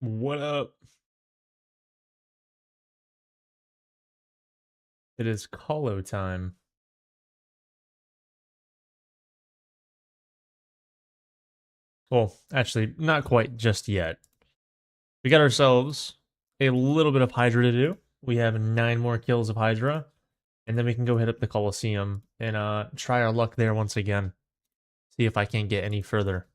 What up? It is Colo time. Well, actually, not quite just yet. We got ourselves a little bit of Hydra to do. We have 9 more kills of Hydra, and then we can go hit up the Coliseum and try our luck there once again. See if I can get any further.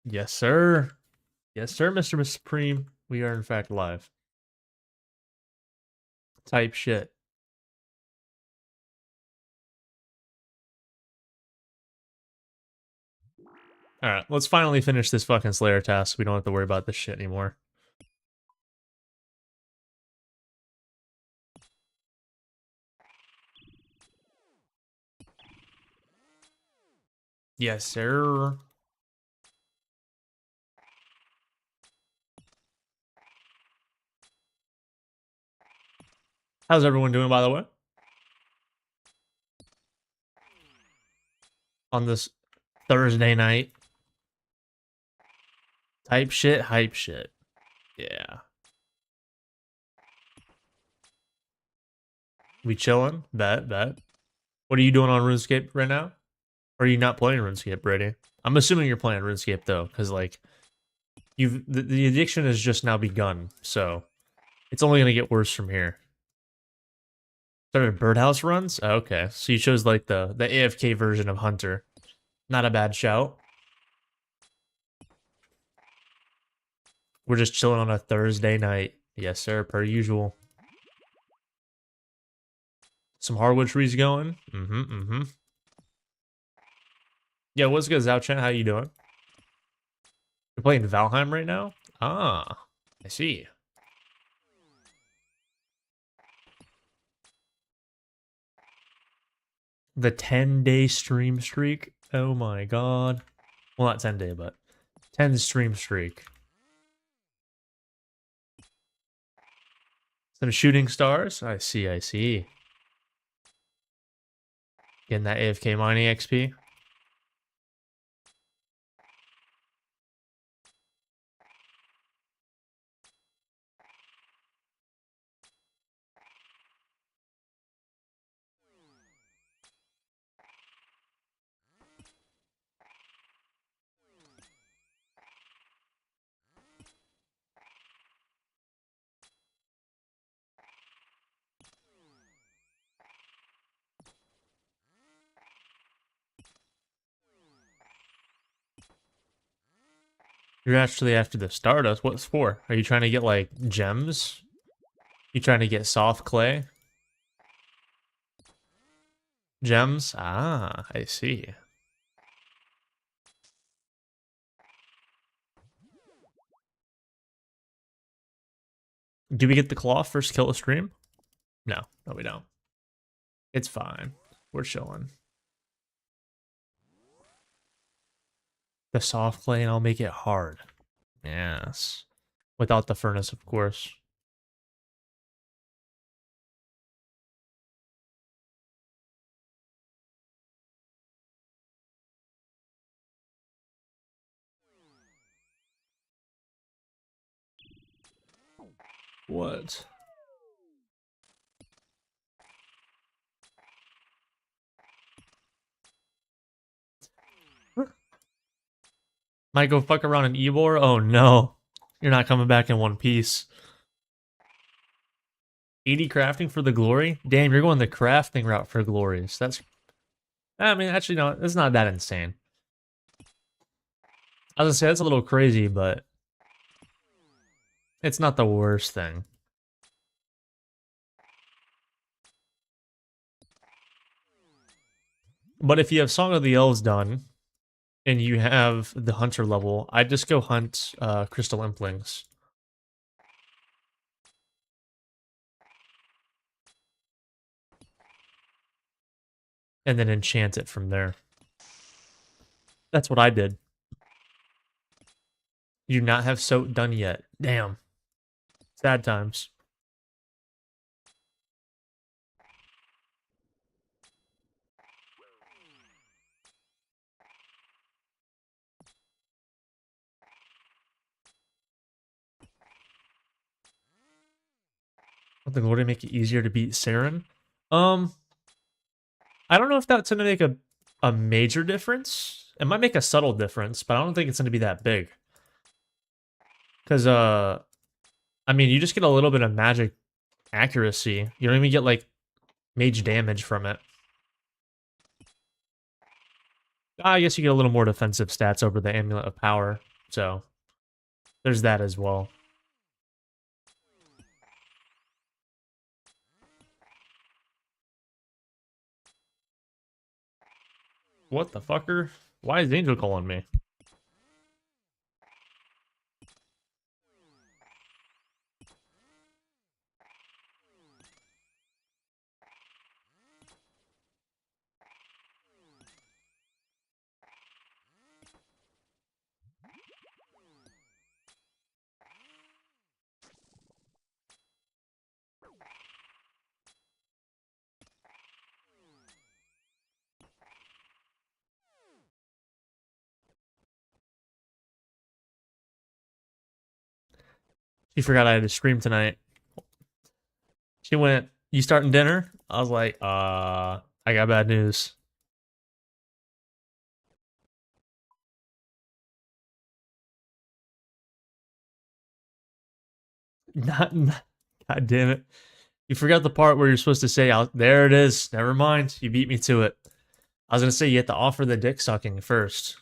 Yes, sir. Yes, sir, Mr. Supreme. We are in fact live. Type shit. Alright, let's finally finish this fucking Slayer task. We don't have to worry about this shit anymore. Yes, sir. How's everyone doing, by the way? On this Thursday night. Type shit, hype shit. Yeah. We chilling? Bet. What are you doing on RuneScape right now? Or are you not playing RuneScape, Brady? I'm assuming you're playing RuneScape though, because like the addiction has just now begun, so it's only gonna get worse from here. Started birdhouse runs? Oh, okay. So you chose like the AFK version of Hunter. Not a bad shout. We're just chilling on a Thursday night. Yes, sir, per usual. Some hardwood trees going. Mm-hmm. Yeah, what's good, Zauchen? How you doing? You're playing Valheim right now? Ah, I see. The 10-day stream streak? Oh my god. Well, not 10-day, but 10 stream streak. Some shooting stars? I see. Getting that AFK mining XP. You're actually after the Stardust. What's for? Are you trying to get, like, gems? You trying to get soft clay? Gems? Ah, I see. Do we get the claw first kill a stream? No, we don't. It's fine. We're chilling. The soft clay and I'll make it hard. Yes. Without the furnace, of course. What? Might go fuck around in Ebor? Oh no. You're not coming back in one piece. 80 crafting for the glory? Damn, you're going the crafting route for glories. That's... I mean, actually, no, it's not that insane. I was gonna say, that's a little crazy, but... it's not the worst thing. But if you have Song of the Elves done, and you have the Hunter level, I'd just go hunt Crystal Implings. And then enchant it from there. That's what I did. You do not have Soat done yet. Damn. Sad times. Let the glory make it easier to beat Saren. Um, I don't know if that's gonna make a major difference. It might make a subtle difference, but I don't think it's gonna be that big. Cause I mean, you just get a little bit of magic accuracy. You don't even get like mage damage from it. I guess you get a little more defensive stats over the Amulet of Power, so there's that as well. What the fucker? Why is Angel calling me? She forgot I had to stream tonight. She went, "You starting dinner?" I was like, I got bad news." Not, God damn it. You forgot the part where you're supposed to say, there it is. Never mind. You beat me to it. I was going to say you have to offer the dick sucking first.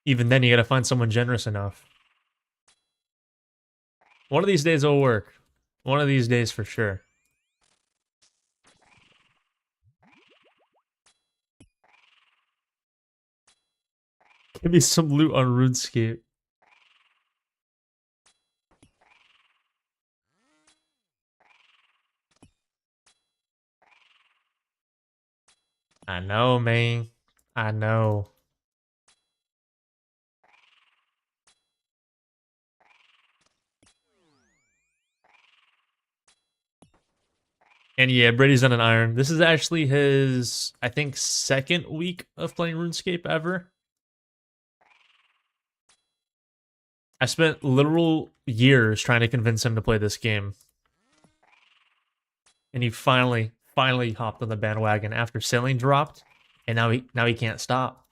Even then, you got to find someone generous enough. One of these days it'll work. One of these days for sure. Give me some loot on RuneScape. I know, man. I know. And yeah, Brady's on an iron. This is actually his, I think, second week of playing RuneScape ever. I spent literal years trying to convince him to play this game. And he finally hopped on the bandwagon after Sailing dropped. And now he can't stop.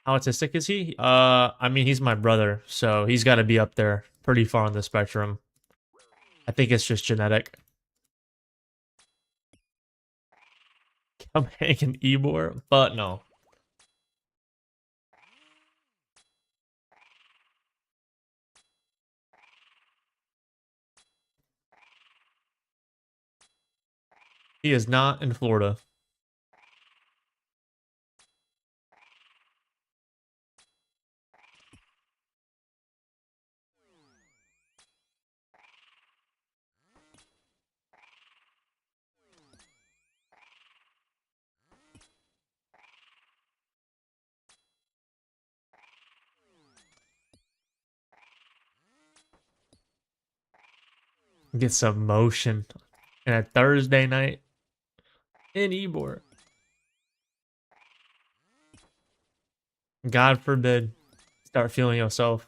How autistic is he? I mean, he's my brother, so he's got to be up there pretty far on the spectrum. I think it's just genetic. Come hang an Ebor, but no. He is not in Florida. Get some motion. And a Thursday night in Ebor. God forbid. Start feeling yourself.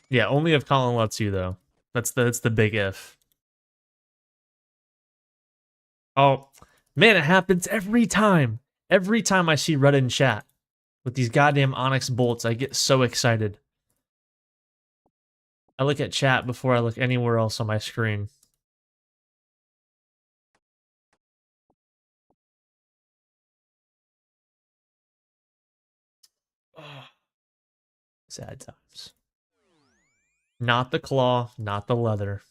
Yeah, only if Colin lets you though. That's the big if. Oh, man, it happens every time. Every time I see Reddit in chat with these goddamn Onyx bolts, I get so excited. I look at chat before I look anywhere else on my screen. Oh, sad times. Not the claw, not the leather.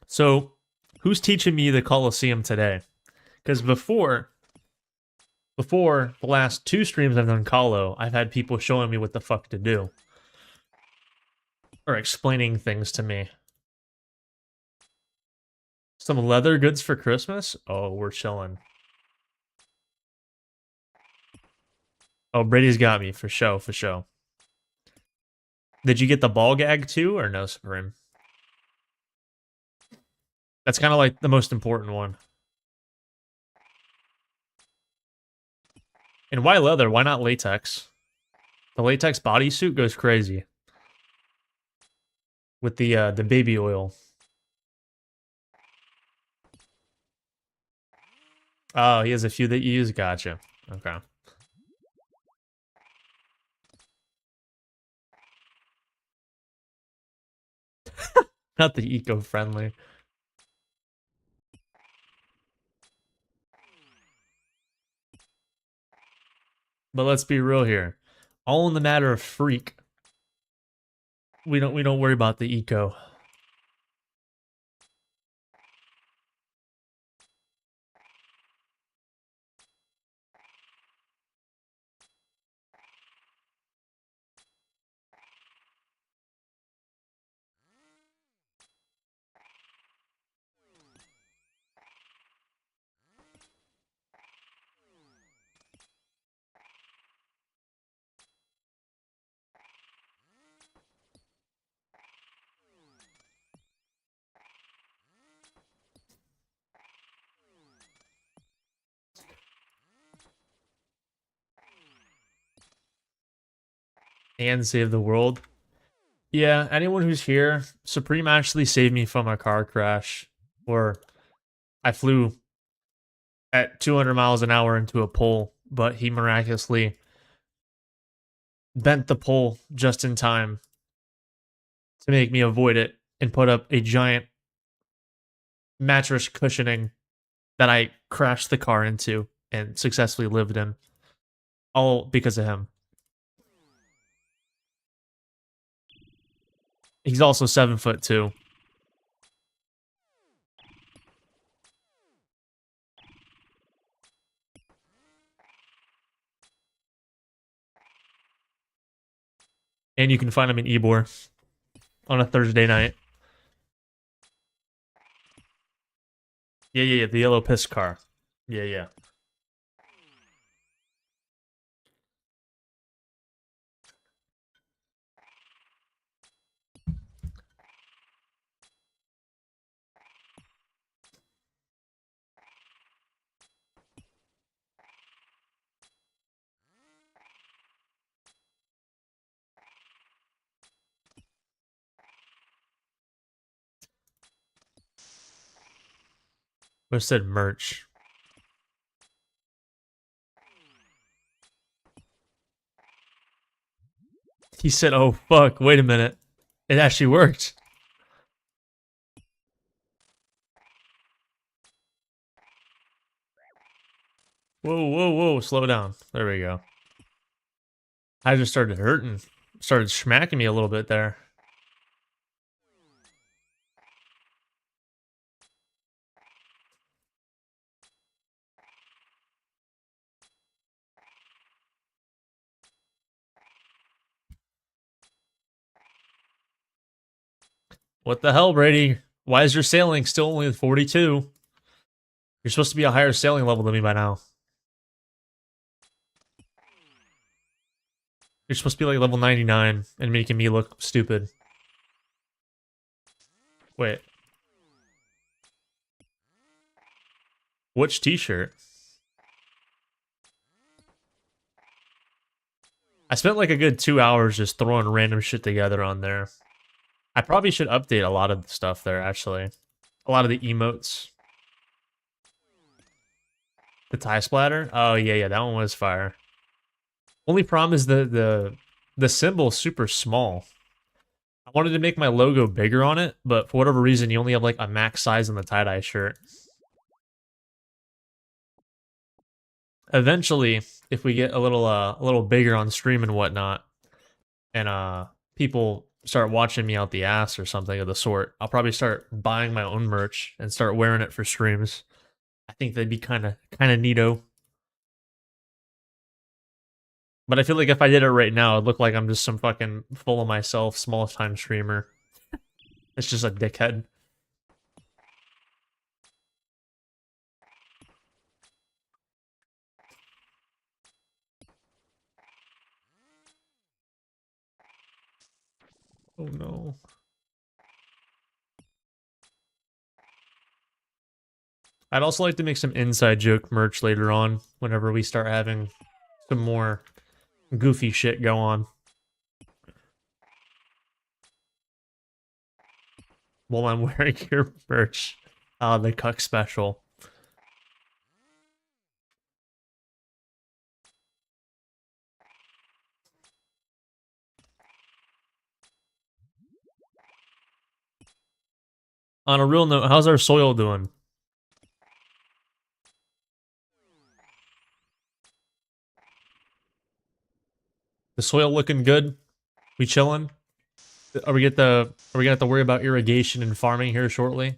So, who's teaching me the Colosseum today? Because before the last 2 streams I've done Colo, I've had people showing me what the fuck to do. Or explaining things to me. Some leather goods for Christmas? Oh, we're chilling. Oh, Brady's got me, for show, for show. Did you get the ball gag too, or no, Supreme? That's kind of like the most important one. And why leather? Why not latex? The latex bodysuit goes crazy with the baby oil. Oh, he has a few that you use. Gotcha. Okay. Not the eco-friendly. But let's be real here. All in the matter of freak. We don't worry about the eco. And save the world. Yeah, anyone who's here, Supreme actually saved me from a car crash where I flew at 200 miles an hour into a pole, but he miraculously bent the pole just in time to make me avoid it and put up a giant mattress cushioning that I crashed the car into and successfully lived in. All because of him. He's also 7'2". And you can find him in Ybor on a Thursday night. Yeah, the yellow piss car. Yeah. I said merch. He said, "Oh fuck, wait a minute. It actually worked." Whoa, slow down. There we go. I just started hurting. Started smacking me a little bit there. What the hell, Brady? Why is your sailing still only 42? You're supposed to be a higher sailing level than me by now. You're supposed to be like level 99 and making me look stupid. Wait. Which t-shirt? I spent like a good 2 hours just throwing random shit together on there. I probably should update a lot of the stuff there, actually. A lot of the emotes. The tie splatter? Oh, yeah, that one was fire. Only problem is the symbol's super small. I wanted to make my logo bigger on it, but for whatever reason, you only have like a max size on the tie-dye shirt. Eventually, if we get a little bigger on stream and whatnot, and people start watching me out the ass or something of the sort, I'll probably start buying my own merch and start wearing it for streams. I think that'd be kind of neato. But I feel like if I did it right now, it'd look like I'm just some fucking full of myself, small time streamer. It's just a dickhead. Oh no. I'd also like to make some inside joke merch later on whenever we start having some more goofy shit go on. While I'm wearing your merch. The Cuck special. On a real note, how's our soil doing? The soil looking good? We chilling? Are we gonna have to worry about irrigation and farming here shortly?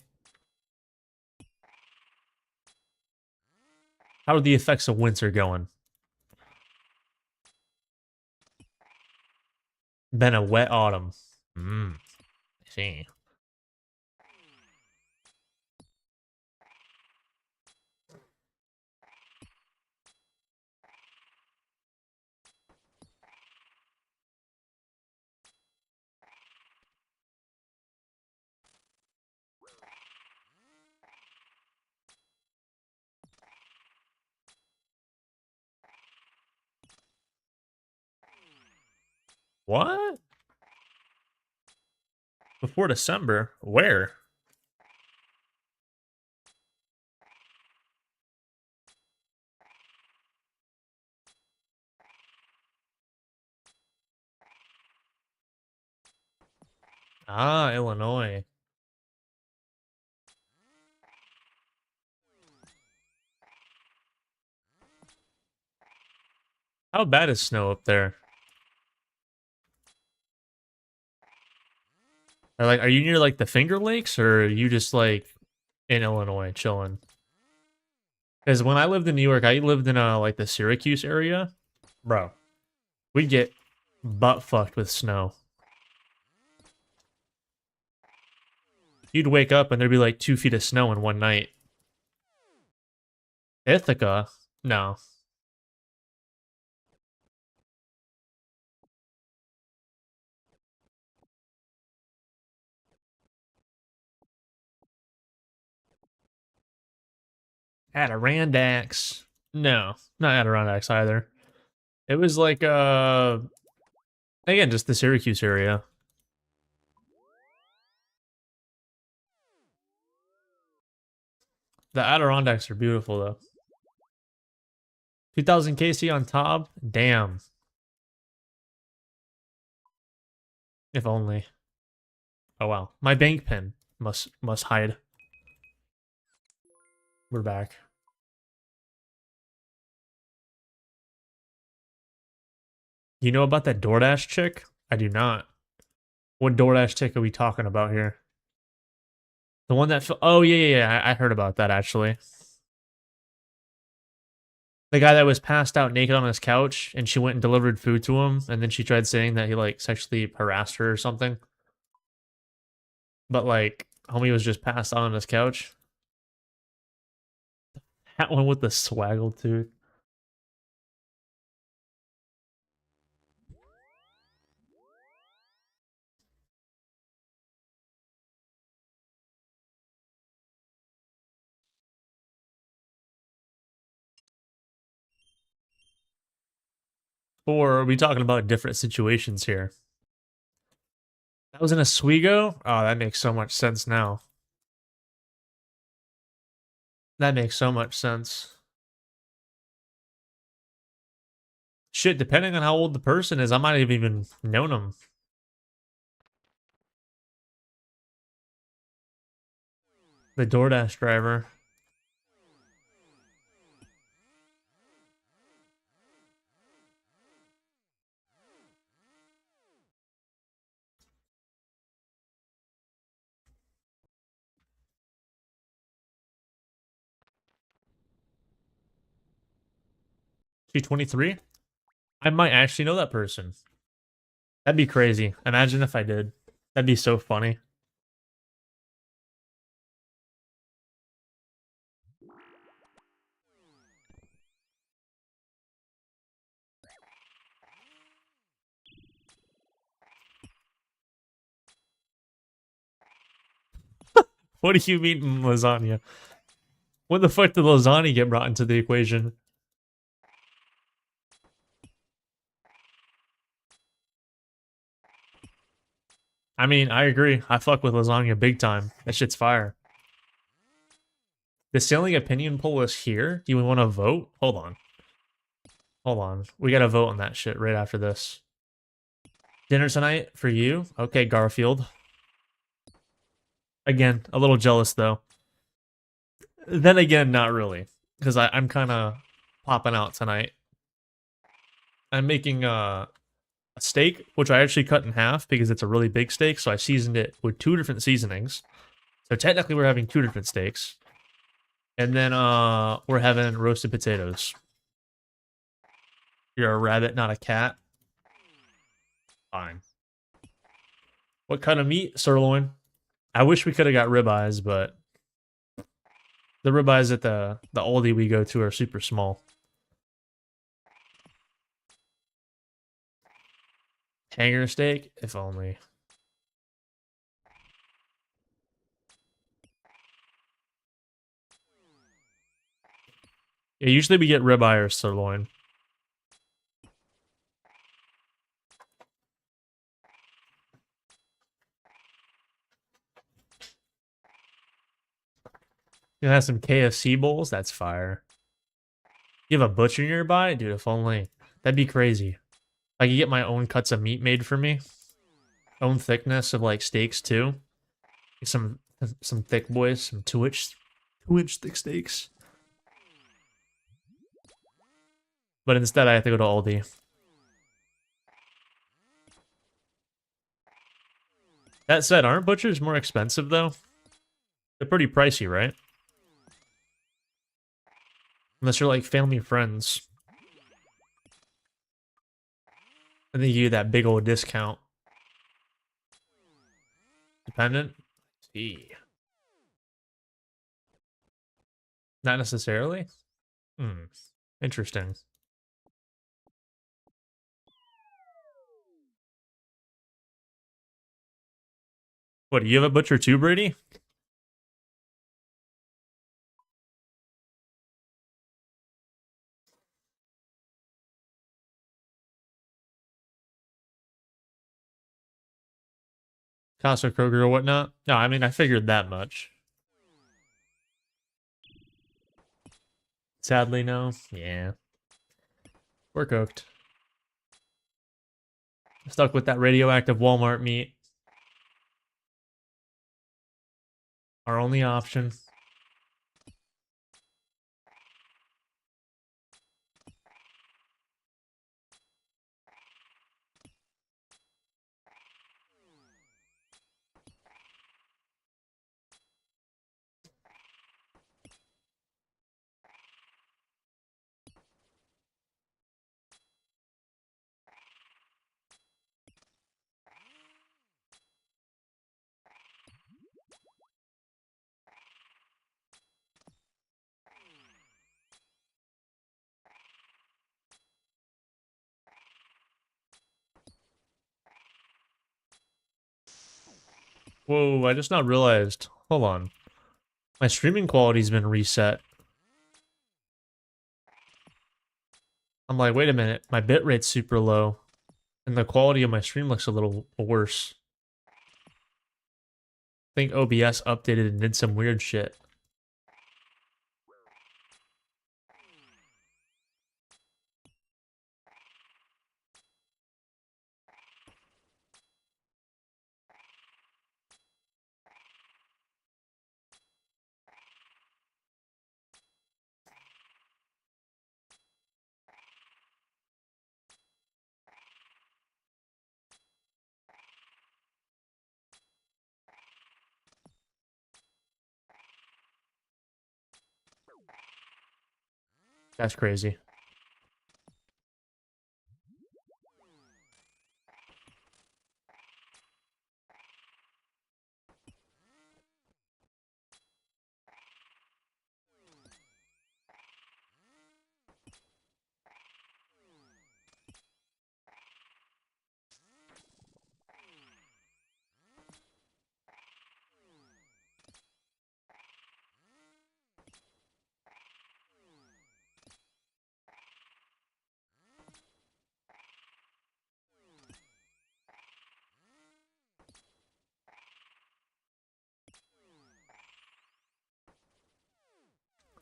How are the effects of winter going? Been a wet autumn. I see. What? Before December? Where? Ah, Illinois. How bad is snow up there? Are you near like the Finger Lakes, or are you just like in Illinois chilling? Because when I lived in New York, I lived in like the Syracuse area. Bro, we'd get butt fucked with snow. You'd wake up and there'd be like 2 feet of snow in one night. Ithaca? No. Adirondacks? No, not Adirondacks either. It was like again, just the Syracuse area. The Adirondacks are beautiful though. 2000 KC on top? Damn. If only. Oh wow. My bank pin must hide. We're back. You know about that DoorDash chick? I do not. What DoorDash chick are we talking about here? The one that oh yeah. I heard about that actually. The guy that was passed out naked on his couch and she went and delivered food to him and then she tried saying that he like sexually harassed her or something. But like homie was just passed out on his couch. That one with the swaggle tooth. Or are we talking about different situations here? That was in Oswego? Oh, that makes so much sense now. That makes so much sense. Shit, depending on how old the person is, I might have even known them. The DoorDash driver. She 23? I might actually know that person. That'd be crazy. Imagine if I did. That'd be so funny. What do you mean lasagna? When the fuck did lasagna get brought into the equation? I mean, I agree. I fuck with lasagna big time. That shit's fire. The sailing opinion poll is here. Do you want to vote? Hold on. Hold on. We gotta vote on that shit right after this. Dinner tonight for you? Okay, Garfield. Again, a little jealous though. Then again, not really. Because I'm kind of popping out tonight. I'm making a steak, which I actually cut in half because it's a really big steak. So I seasoned it with 2 different seasonings. So technically we're having 2 different steaks. And then we're having roasted potatoes. You're a rabbit, not a cat. Fine. What kind of meat? Sirloin. I wish we could have got ribeyes, but the ribeyes at the Aldi we go to are super small. Hanger steak? If only. Yeah, usually we get ribeye or sirloin. You have some KFC bowls? That's fire. You have a butcher nearby? Dude, if only. That'd be crazy. I could get my own cuts of meat made for me. Own thickness of like steaks too. Some thick boys, some 2-inch thick steaks. But instead I have to go to Aldi. That said, aren't butchers more expensive though? They're pretty pricey, right? Unless you're like family friends. And they give you that big old discount. Dependent? See. Not necessarily? Hmm. Interesting. What, do you have a butcher too, Brady? Casa Kroger or whatnot? No, I mean, I figured that much. Sadly, no. Yeah. We're cooked. Stuck with that radioactive Walmart meat. Our only option. Whoa, I just now realized. Hold on. My streaming quality's been reset. I'm like, wait a minute. My bitrate's super low. And the quality of my stream looks a little worse. I think OBS updated and did some weird shit. That's crazy.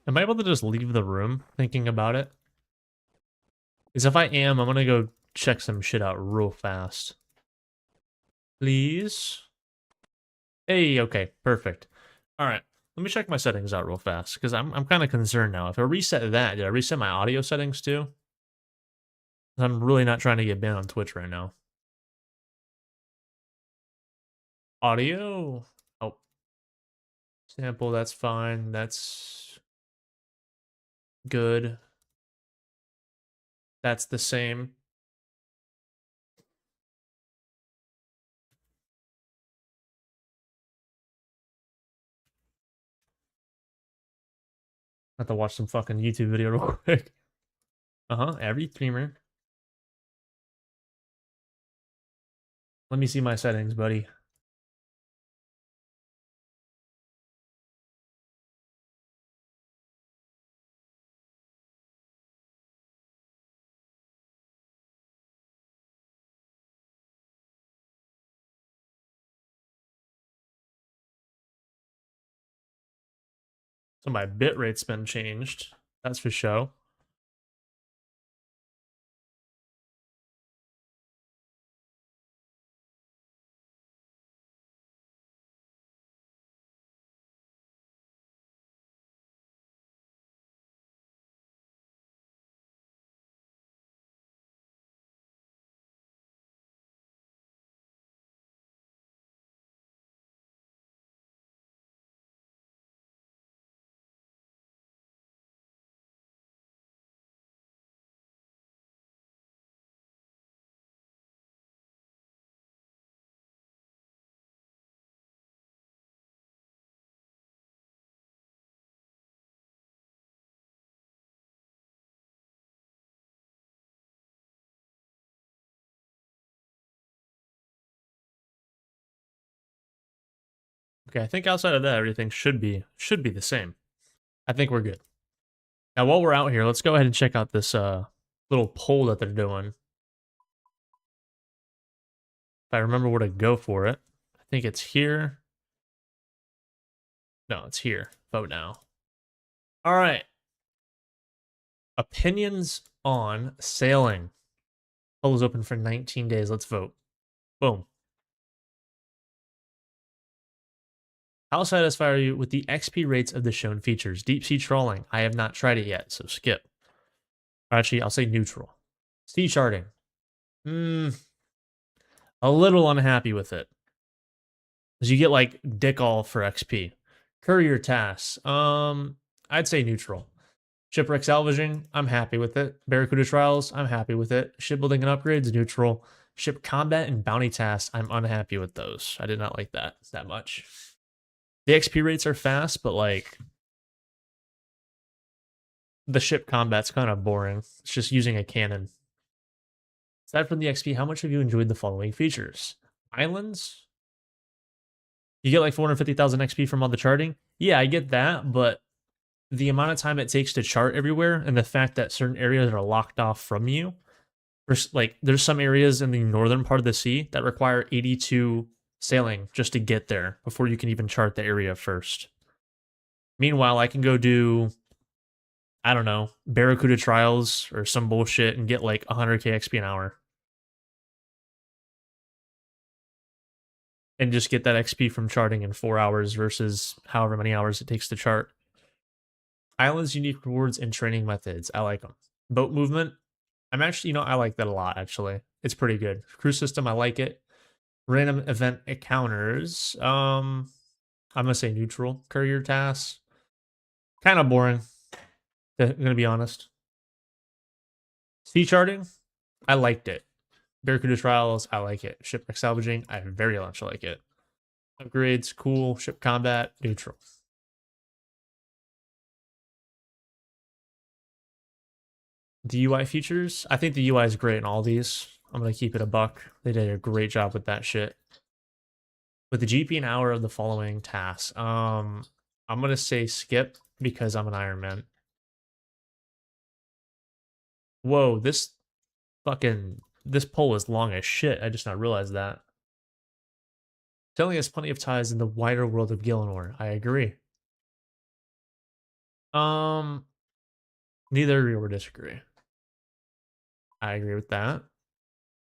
Am I able to just leave the room thinking about it? Because if I am, I'm gonna go check some shit out real fast. Please? Hey, okay, perfect. Alright, let me check my settings out real fast, because I'm kind of concerned now. If I reset that, did I reset my audio settings too? I'm really not trying to get banned on Twitch right now. Audio? Oh. Sample, that's fine. That's good. That's the same. I have to watch some fucking YouTube video real quick. Every streamer. Let me see my settings, buddy. So my bitrate's been changed. That's for show. Okay, I think outside of that, everything should be the same. I think we're good. Now, while we're out here, let's go ahead and check out this little poll that they're doing. If I remember where to go for it, I think it's here. No, it's here. Vote now. All right. Opinions on sailing. Poll is open for 19 days. Let's vote. Boom. How satisfied are you with the XP rates of the shown features? Deep sea trawling. I have not tried it yet, so skip. Actually, I'll say neutral. Sea charting. A little unhappy with it. Because you get like dick all for XP. Courier tasks. I'd say neutral. Shipwreck salvaging, I'm happy with it. Barracuda trials, I'm happy with it. Shipbuilding and upgrades, neutral. Ship combat and bounty tasks, I'm unhappy with those. I did not like that much. The XP rates are fast, but like the ship combat's kind of boring. It's just using a cannon. Aside from the XP, how much have you enjoyed the following features? Islands? You get like 450,000 XP from all the charting? Yeah, I get that, but the amount of time it takes to chart everywhere and the fact that certain areas are locked off from you. There's some areas in the northern part of the sea that require 82 sailing just to get there before you can even chart the area first. Meanwhile, I can go do, I don't know, Barracuda trials or some bullshit and get like 100k XP an hour. And just get that XP from charting in 4 hours versus however many hours it takes to chart. Islands, unique rewards, and training methods. I like them. Boat movement. I'm actually, I like that a lot, actually. It's pretty good. Crew system, I like it. Random event encounters. I'm going to say neutral. Courier tasks. Kind of boring. I'm going to be honest. Sea charting. I liked it. Barracuda trials. I like it. Shipwreck salvaging. I very much like it. Upgrades. Cool. Ship combat. Neutral. The UI features. I think the UI is great in all these. I'm going to keep it a buck. They did a great job with that shit. With the GP an hour of the following tasks. I'm going to say skip because I'm an Iron Man. Whoa, this poll is long as shit. I just not realized that. Sailing has plenty of ties in the wider world of Gielinor. I agree. Neither agree or disagree. I agree with that.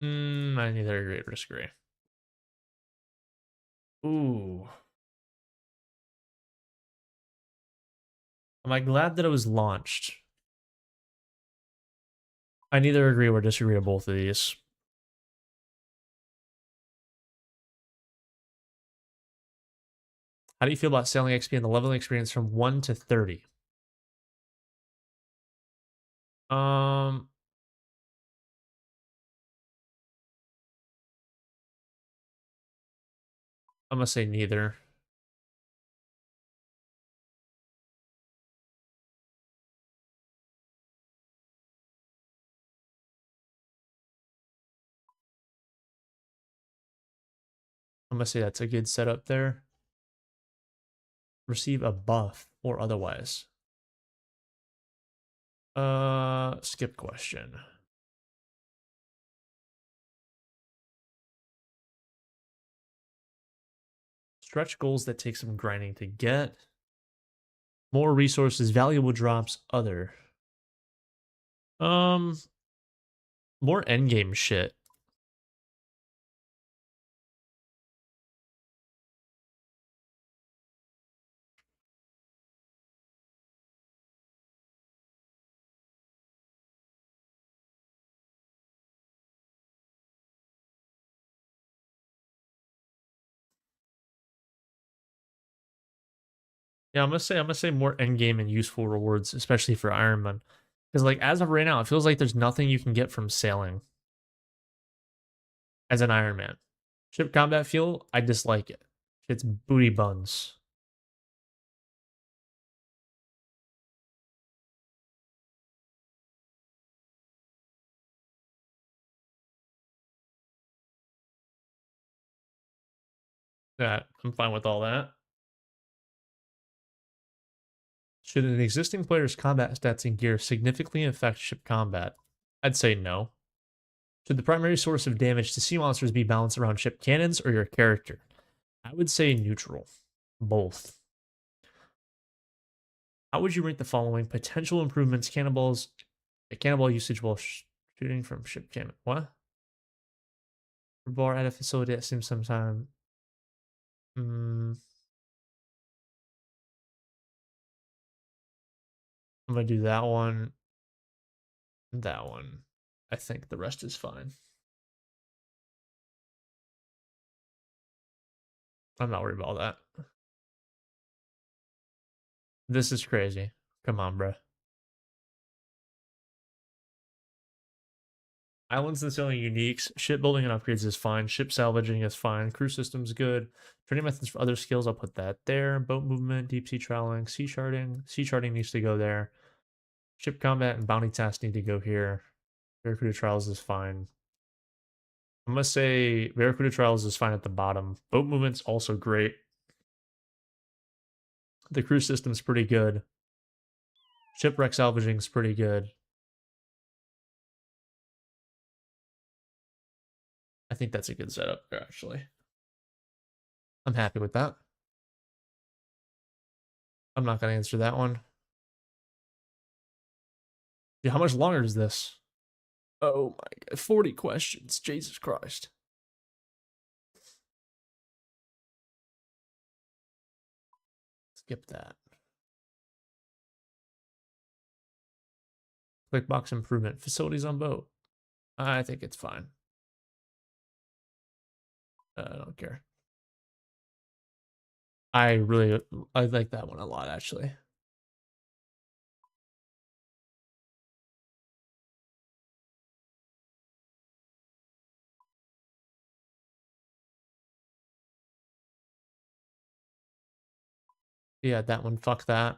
I neither agree or disagree. Ooh. Am I glad that it was launched? I neither agree or disagree on both of these. How do you feel about selling XP and the leveling experience from 1 to 30? Um, I'm gonna say neither. I'm gonna say that's a good setup there. Receive a buff or otherwise. Skip question. Stretch goals that take some grinding to get. More resources, valuable drops, other. Um, More endgame shit. Yeah, I'm gonna say more endgame and useful rewards, especially for Iron Man. Because like as of right now, it feels like there's nothing you can get from sailing as an Iron Man. Ship combat feel, I dislike it. It's booty buns. Yeah, I'm fine with all that. Should an existing player's combat stats and gear significantly affect ship combat? I'd say no. Should the primary source of damage to sea monsters be balanced around ship cannons or your character? I would say neutral. Both. How would you rate the following potential improvements? Cannonball usage while shooting from ship cannon. What? Bar at a facility that seems sometime. Mm, I'm gonna do that one. That one. I think the rest is fine. I'm not worried about that. This is crazy. Come on, bro. Islands and selling uniques. Shipbuilding and upgrades is fine. Ship salvaging is fine. Crew system's good. Training methods for other skills, I'll put that there. Boat movement, deep sea traveling, sea charting. Sea charting needs to go there. Ship combat and bounty tasks need to go here. Barracuda trials is fine. I'm gonna say Barracuda trials is fine at the bottom. Boat movement's also great. The crew system's pretty good. Shipwreck salvaging's pretty good. I think that's a good setup there, actually. I'm happy with that. I'm not gonna answer that one. Yeah, how much longer is this? Oh my god, 40 questions. Jesus Christ. Skip that. Quick box improvement. Facilities on boat. I think it's fine. I don't care. I like that one a lot, actually. Yeah, that one. Fuck that.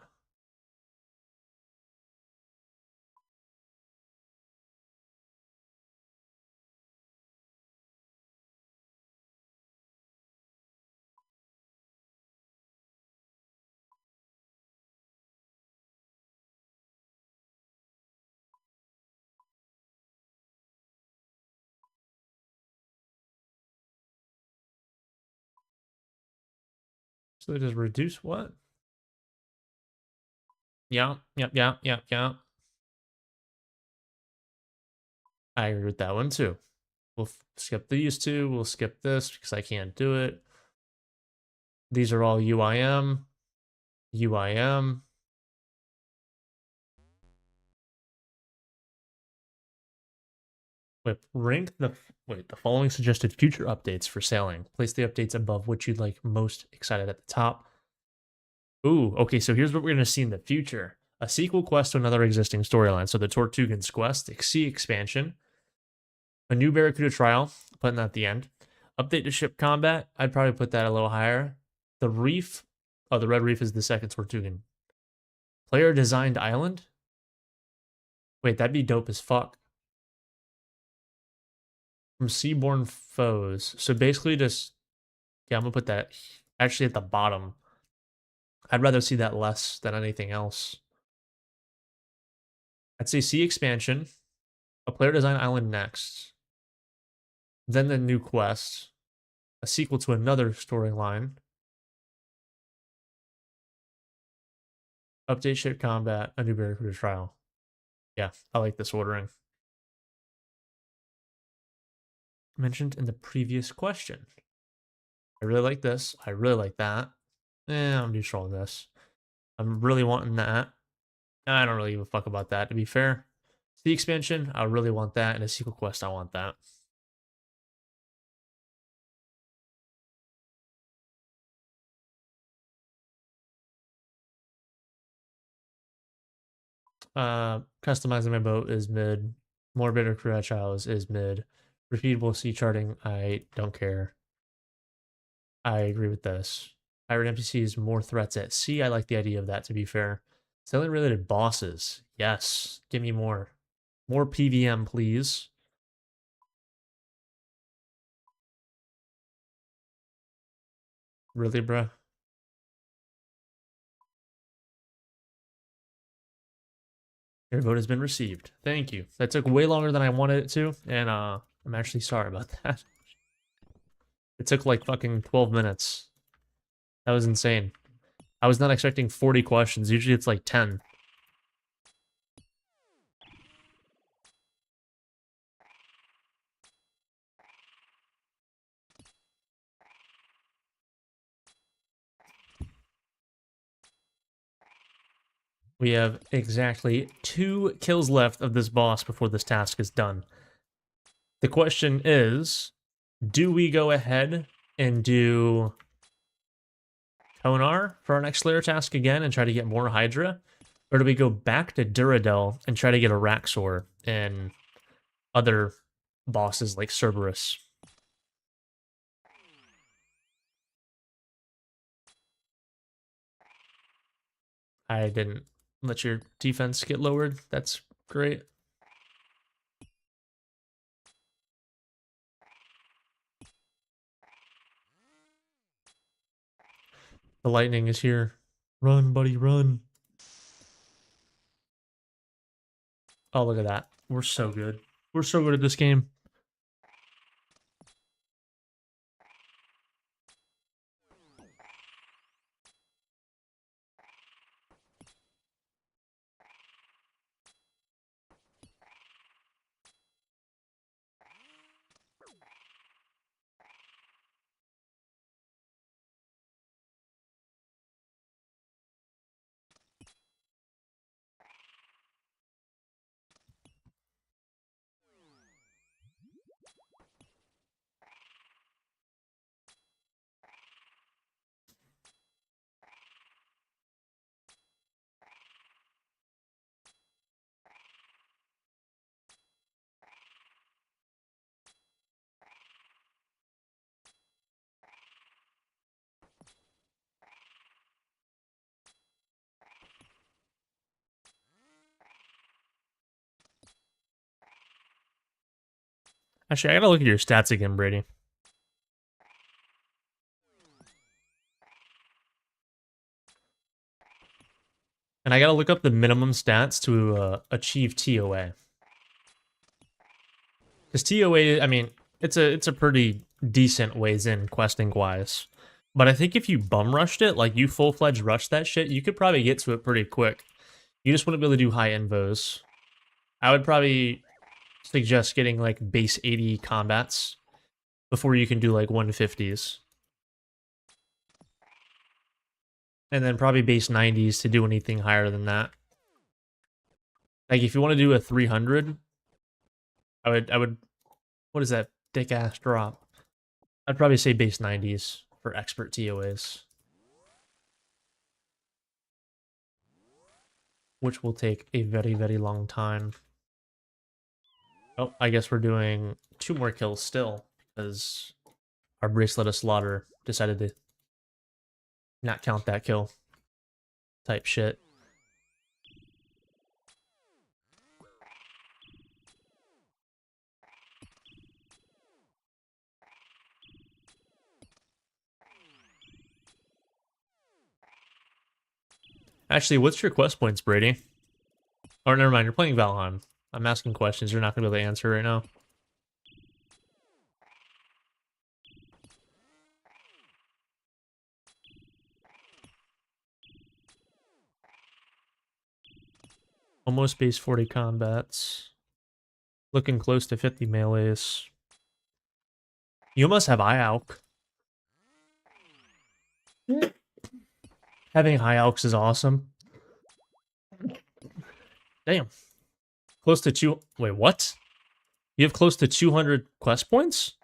So it just reduce what? Yeah. I agree with that one too. We'll skip these two. We'll skip this because I can't do it. These are all UIM. UIM. The following suggested future updates for sailing. Place the updates above which you'd like most excited at the top. Ooh, okay, so here's what we're gonna see in the future. A sequel quest to another existing storyline. So the Tortugan's Quest, Sea expansion, a new Barracuda trial, putting that at the end. Update to ship combat, I'd probably put that a little higher. The Reef, oh, the Red Reef is the second Tortugan. Player designed island? Wait, that'd be dope as fuck. From seaborne foes. So basically just, yeah, I'm gonna put that actually at the bottom. I'd rather see that less than anything else. I'd say sea expansion, a player design island next, then the new quest, a sequel to another storyline, update ship combat, a new Barracuda trial. Yeah, I like this ordering. Mentioned in the previous question. I really like this. I really like that. I'm neutral on this. I'm really wanting that. I don't really give a fuck about that, to be fair. The expansion, I really want that, and a sequel quest, I want that. Customizing my boat is mid. More bitter crew trials is mid. Repeatable sea charting, I don't care. I agree with this. Pirate NPCs, more threats at sea. I like the idea of that, to be fair. Sailing related bosses. Yes. Give me more. More PVM, please. Really, bruh? Your vote has been received. Thank you. That took way longer than I wanted it to, and I'm actually sorry about that. It took like fucking 12 minutes. That was insane. I was not expecting 40 questions. Usually it's like 10. We have exactly 2 kills left of this boss before this task is done. The question is, do we go ahead and do Tonar for our next Slayer task again and try to get more Hydra? Or do we go back to Duradel and try to get a Raxor and other bosses like Cerberus? I didn't let your defense get lowered. That's great. The lightning is here. Run, buddy, run. Oh, look at that. We're so good. We're so good at this game. Actually, I gotta look at your stats again, Brady. And I gotta look up the minimum stats to achieve TOA. Because TOA, I mean, it's a pretty decent ways in questing wise. But I think if you bum rushed it, like you full-fledged rushed that shit, you could probably get to it pretty quick. You just wouldn't be able to do high invos. I would probably suggest getting like base 80 combats before you can do like 150s. And then probably base 90s to do anything higher than that. Like if you want to do a 300, I would what is that thick ass drop? I'd probably say base 90s for expert TOAs. Which will take a very, very long time. Oh, I guess we're doing 2 more kills still, because our Bracelet of Slaughter decided to not count that kill. Type shit. Actually, what's your quest points, Brady? Or never mind, you're playing Valheim. I'm asking questions you're not going to be able to answer right now. Almost base 40 combats. Looking close to 50 melees. You must have high alch. Having high alchs is awesome. Damn. Close to 2... Wait, what? You have close to 200 quest points?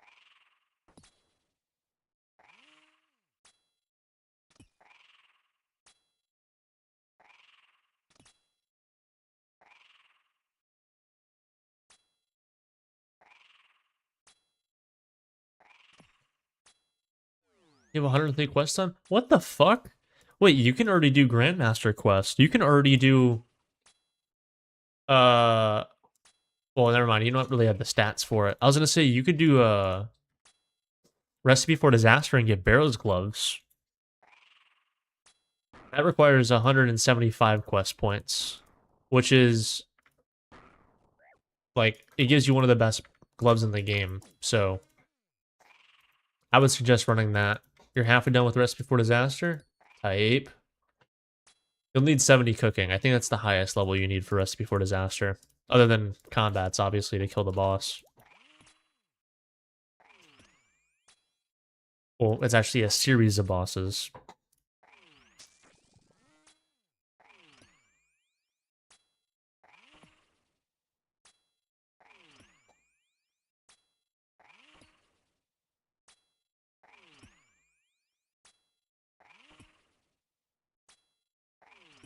You have 103 quests done? What the fuck? Wait, you can already do Grandmaster quest. You can already do... Well, never mind. You don't really have the stats for it. I was going to say, you could do a Recipe for Disaster and get Barrow's Gloves. That requires 175 quest points, which is... Like, it gives you one of the best gloves in the game, so... I would suggest running that. You're halfway done with Recipe for Disaster? Type. You'll need 70 cooking. I think that's the highest level you need for Recipe for Disaster. Other than combats, obviously, to kill the boss. Well, it's actually a series of bosses.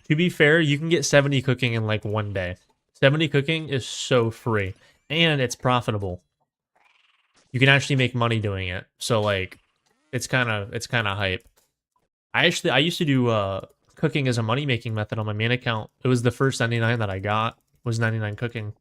To be fair, you can get 70 cooking in like 1 day. 70 cooking is so free. And it's profitable. You can actually make money doing it. So like it's kind of hype. I used to do cooking as a money making method on my main account. It was the first 99 that I got was 99 cooking.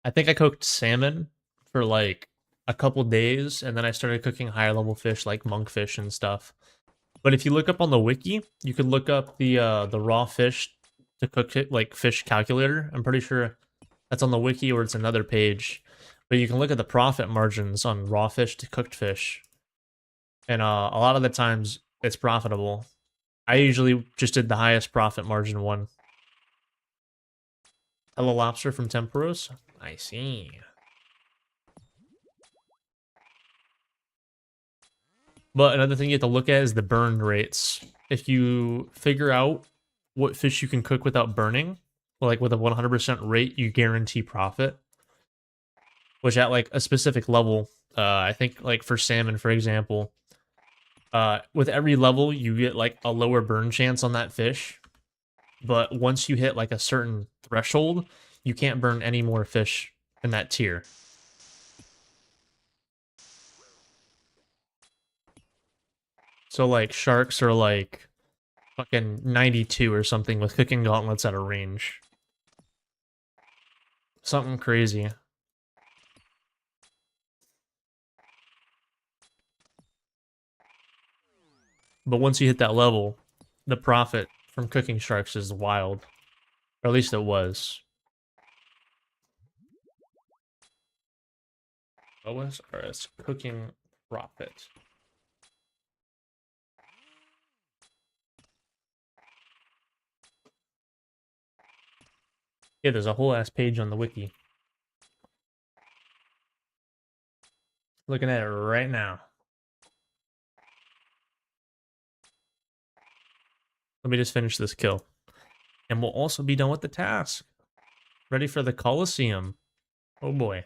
I think I cooked salmon for like a couple days, and then I started cooking higher level fish like monkfish and stuff. But if you look up on the wiki, you could look up the raw fish to cook it, like fish calculator. I'm pretty sure that's on the wiki or it's another page. But you can look at the profit margins on raw fish to cooked fish. And a lot of the times it's profitable. I usually just did the highest profit margin one. Hello lobster from Temporos? I see. But another thing you have to look at is the burn rates. If you figure out what fish you can cook without burning, like with a 100% rate, you guarantee profit. Which at like a specific level, I think like for salmon, for example, with every level you get like a lower burn chance on that fish. But once you hit like a certain threshold, you can't burn any more fish in that tier. So like sharks are like fucking 92 or something with cooking gauntlets at a range. Something crazy. But once you hit that level, the profit from cooking sharks is wild. Or at least it was. Osrs cooking profit. Yeah, there's a whole ass page on the wiki. Looking at it right now. Let me just finish this kill. And we'll also be done with the task. Ready for the Coliseum. Oh boy.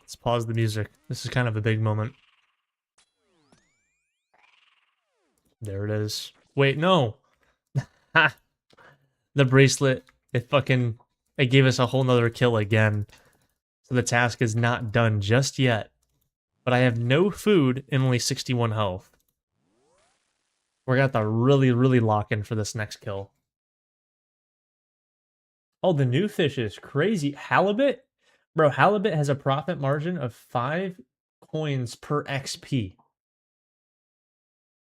Let's pause the music. This is kind of a big moment. There it is. Wait, no. Ha! The bracelet, it gave us a whole nother kill again. So the task is not done just yet. But I have no food and only 61 health. We're gonna have to really, really lock in for this next kill. Oh, the new fish is crazy. Halibut? Bro, halibut has a profit margin of 5 coins per XP.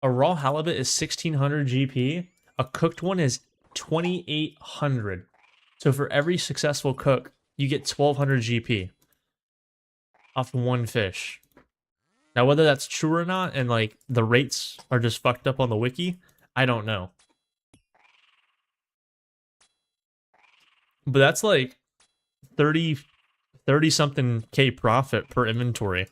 A raw halibut is 1600 GP. A cooked one is 2800. So for every successful cook, you get 1200 GP off one fish. Now, whether that's true or not, and like the rates are just fucked up on the wiki, I don't know. But that's like 30 something K profit per inventory.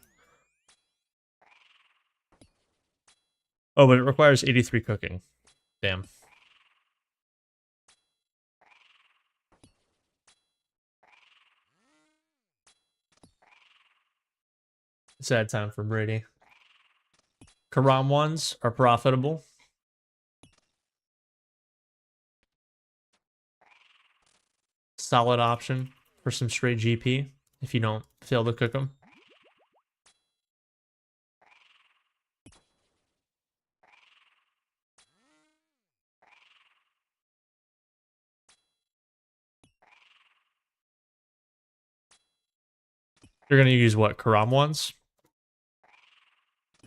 Oh, but it requires 83 cooking. Damn. Sad time for Brady. Karam ones are profitable. Solid option for some straight GP if you don't fail to cook them. You're going to use what? Karam ones?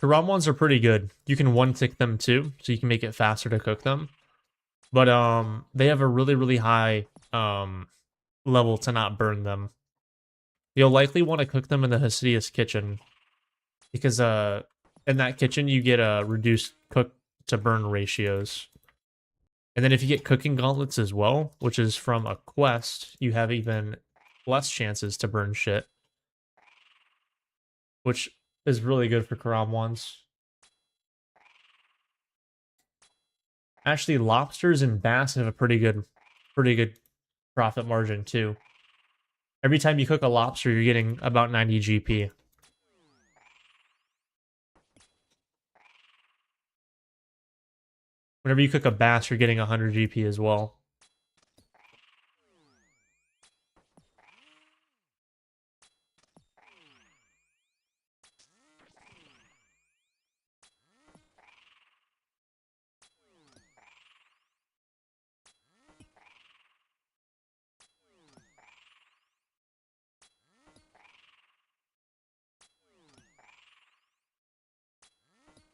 Karam ones are pretty good. You can one-tick them too, so you can make it faster to cook them. But they have a really, really high level to not burn them. You'll likely want to cook them in the Hasidius kitchen because in that kitchen you get a reduced cook to burn ratios. And then if you get cooking gauntlets as well, which is from a quest, you have even less chances to burn shit, which is really good for Karam ones. Actually, lobsters and bass have a pretty good profit margin too. Every time you cook a lobster, you're getting about 90 GP. Whenever you cook a bass, you're getting 100 GP as well.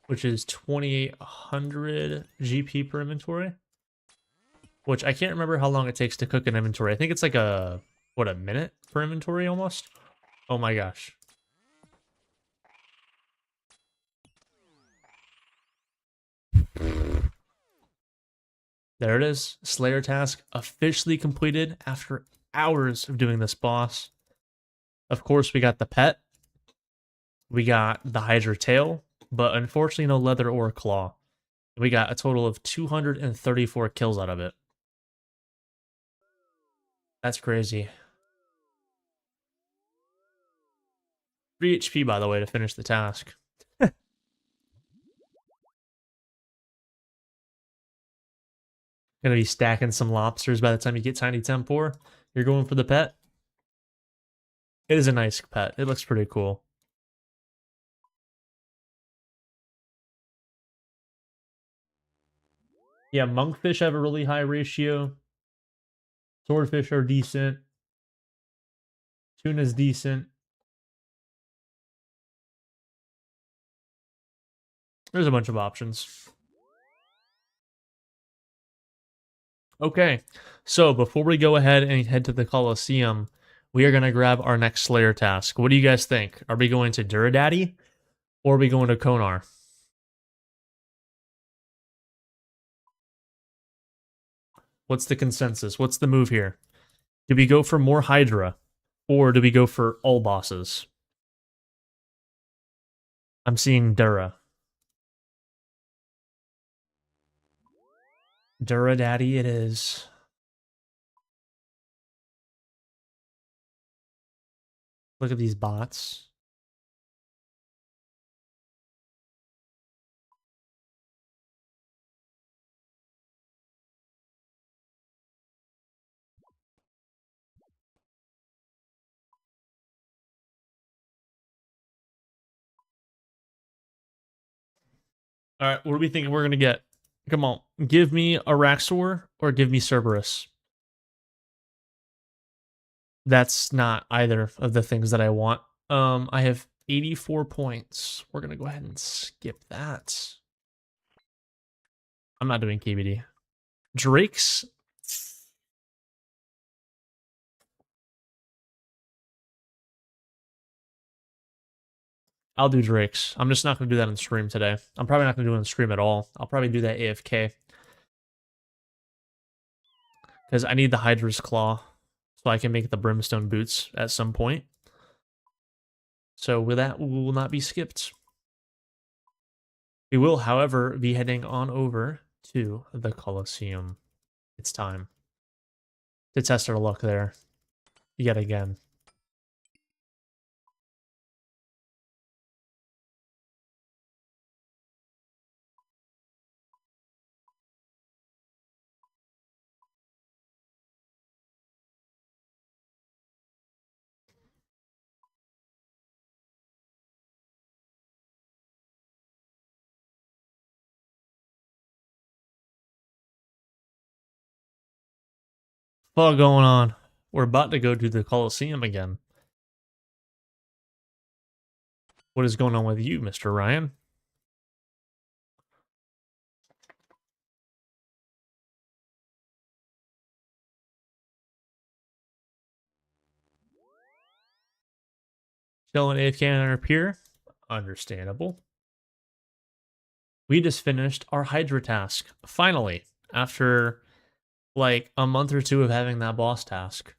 Which is 2800 GP per inventory. Which I can't remember how long it takes to cook an inventory. I think it's like a minute per inventory almost? Oh my gosh. There it is. Slayer task officially completed after hours of doing this boss. Of course, we got the pet. We got the Hydra tail, but unfortunately no leather or claw. We got a total of 234 kills out of it. That's crazy. 3 HP, by the way, to finish the task. Gonna be stacking some lobsters by the time you get Tiny Tempor. You're going for the pet? It is a nice pet. It looks pretty cool. Yeah, monkfish have a really high ratio. Swordfish are decent. Tuna's decent. There's a bunch of options. Okay, so before we go ahead and head to the Colosseum, we are going to grab our next Slayer task. What do you guys think? Are we going to Duradaddy or are we going to Konar? What's the consensus? What's the move here? Do we go for more Hydra or do we go for all bosses? I'm seeing Dura. Duradaddy it is. Look at these bots. All right, what do we think we're going to get? Come on, give me Araxor or give me Cerberus. That's not either of the things that I want. I have 84 points. We're gonna go ahead and skip that. I'm not doing KBD. Drake's. I'll do Drake's. I'm just not gonna do that on stream today. I'm probably not gonna do it on stream at all. I'll probably do that AFK. Because I need the Hydra's Claw. So I can make the Brimstone Boots at some point. So with that, we will not be skipped. We will, however, be heading on over to the Colosseum. It's time to test our luck there yet again. What's going on? We're about to go to the Colosseum again. What is going on with you, Mr. Ryan? Chilling AFK on our pier? Understandable. We just finished our Hydra task. Finally. After like a month or two of having that boss task.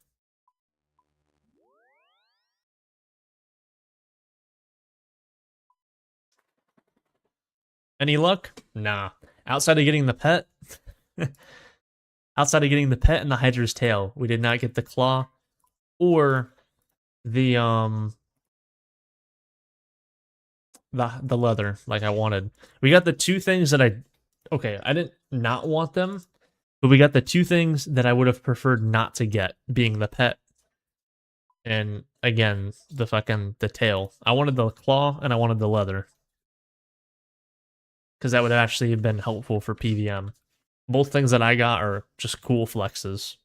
Any luck? Nah. Outside of getting the pet. Outside of getting the pet and the Hydra's tail, we did not get the claw or the the leather like I wanted. We got the two things that I didn't not want them, but we got the two things that I would have preferred not to get, being the pet and again the tail. I wanted the claw and I wanted the leather. Because that would have actually been helpful for PVM. Both things that I got are just cool flexes.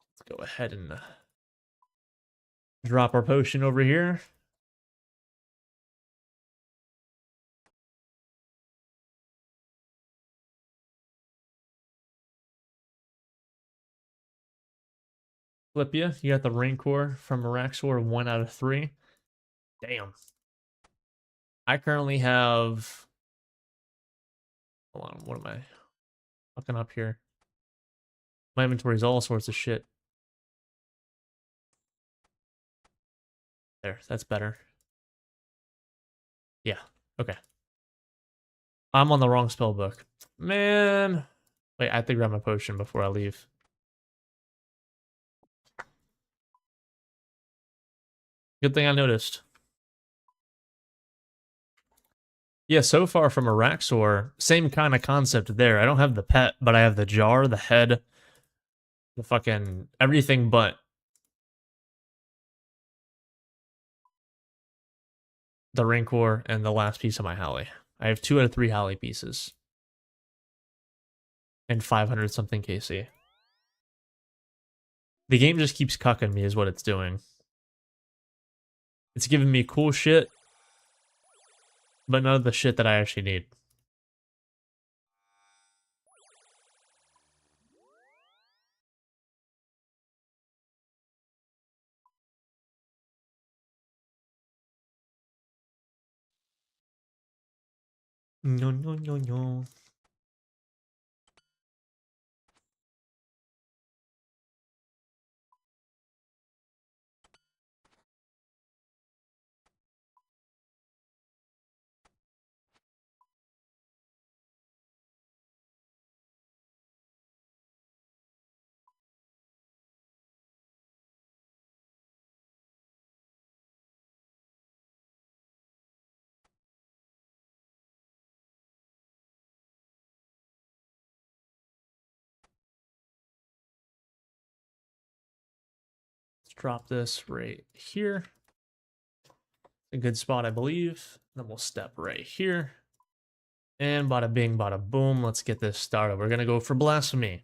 Let's go ahead and drop our potion over here. Flip you. You got the Rancor from Araxor, 1 out of 3. Damn. I currently have... Hold on, what am I fucking up here? My inventory is all sorts of shit. There, that's better. Yeah, okay. I'm on the wrong spell book. Man. Wait, I have to grab my potion before I leave. Good thing I noticed. Yeah, so far from Araxor, same kind of concept there. I don't have the pet, but I have the jar, the head, the fucking everything but the Rancor and the last piece of my Halley. I have 2 out of 3 Halley pieces. And 500 something KC. The game just keeps cucking me is what it's doing. It's giving me cool shit, but none of the shit that I actually need. No, no, no, no. Let's drop this right here. A good spot, I believe. Then we'll step right here. And bada bing, bada boom. Let's get this started. We're going to go for Blasphemy.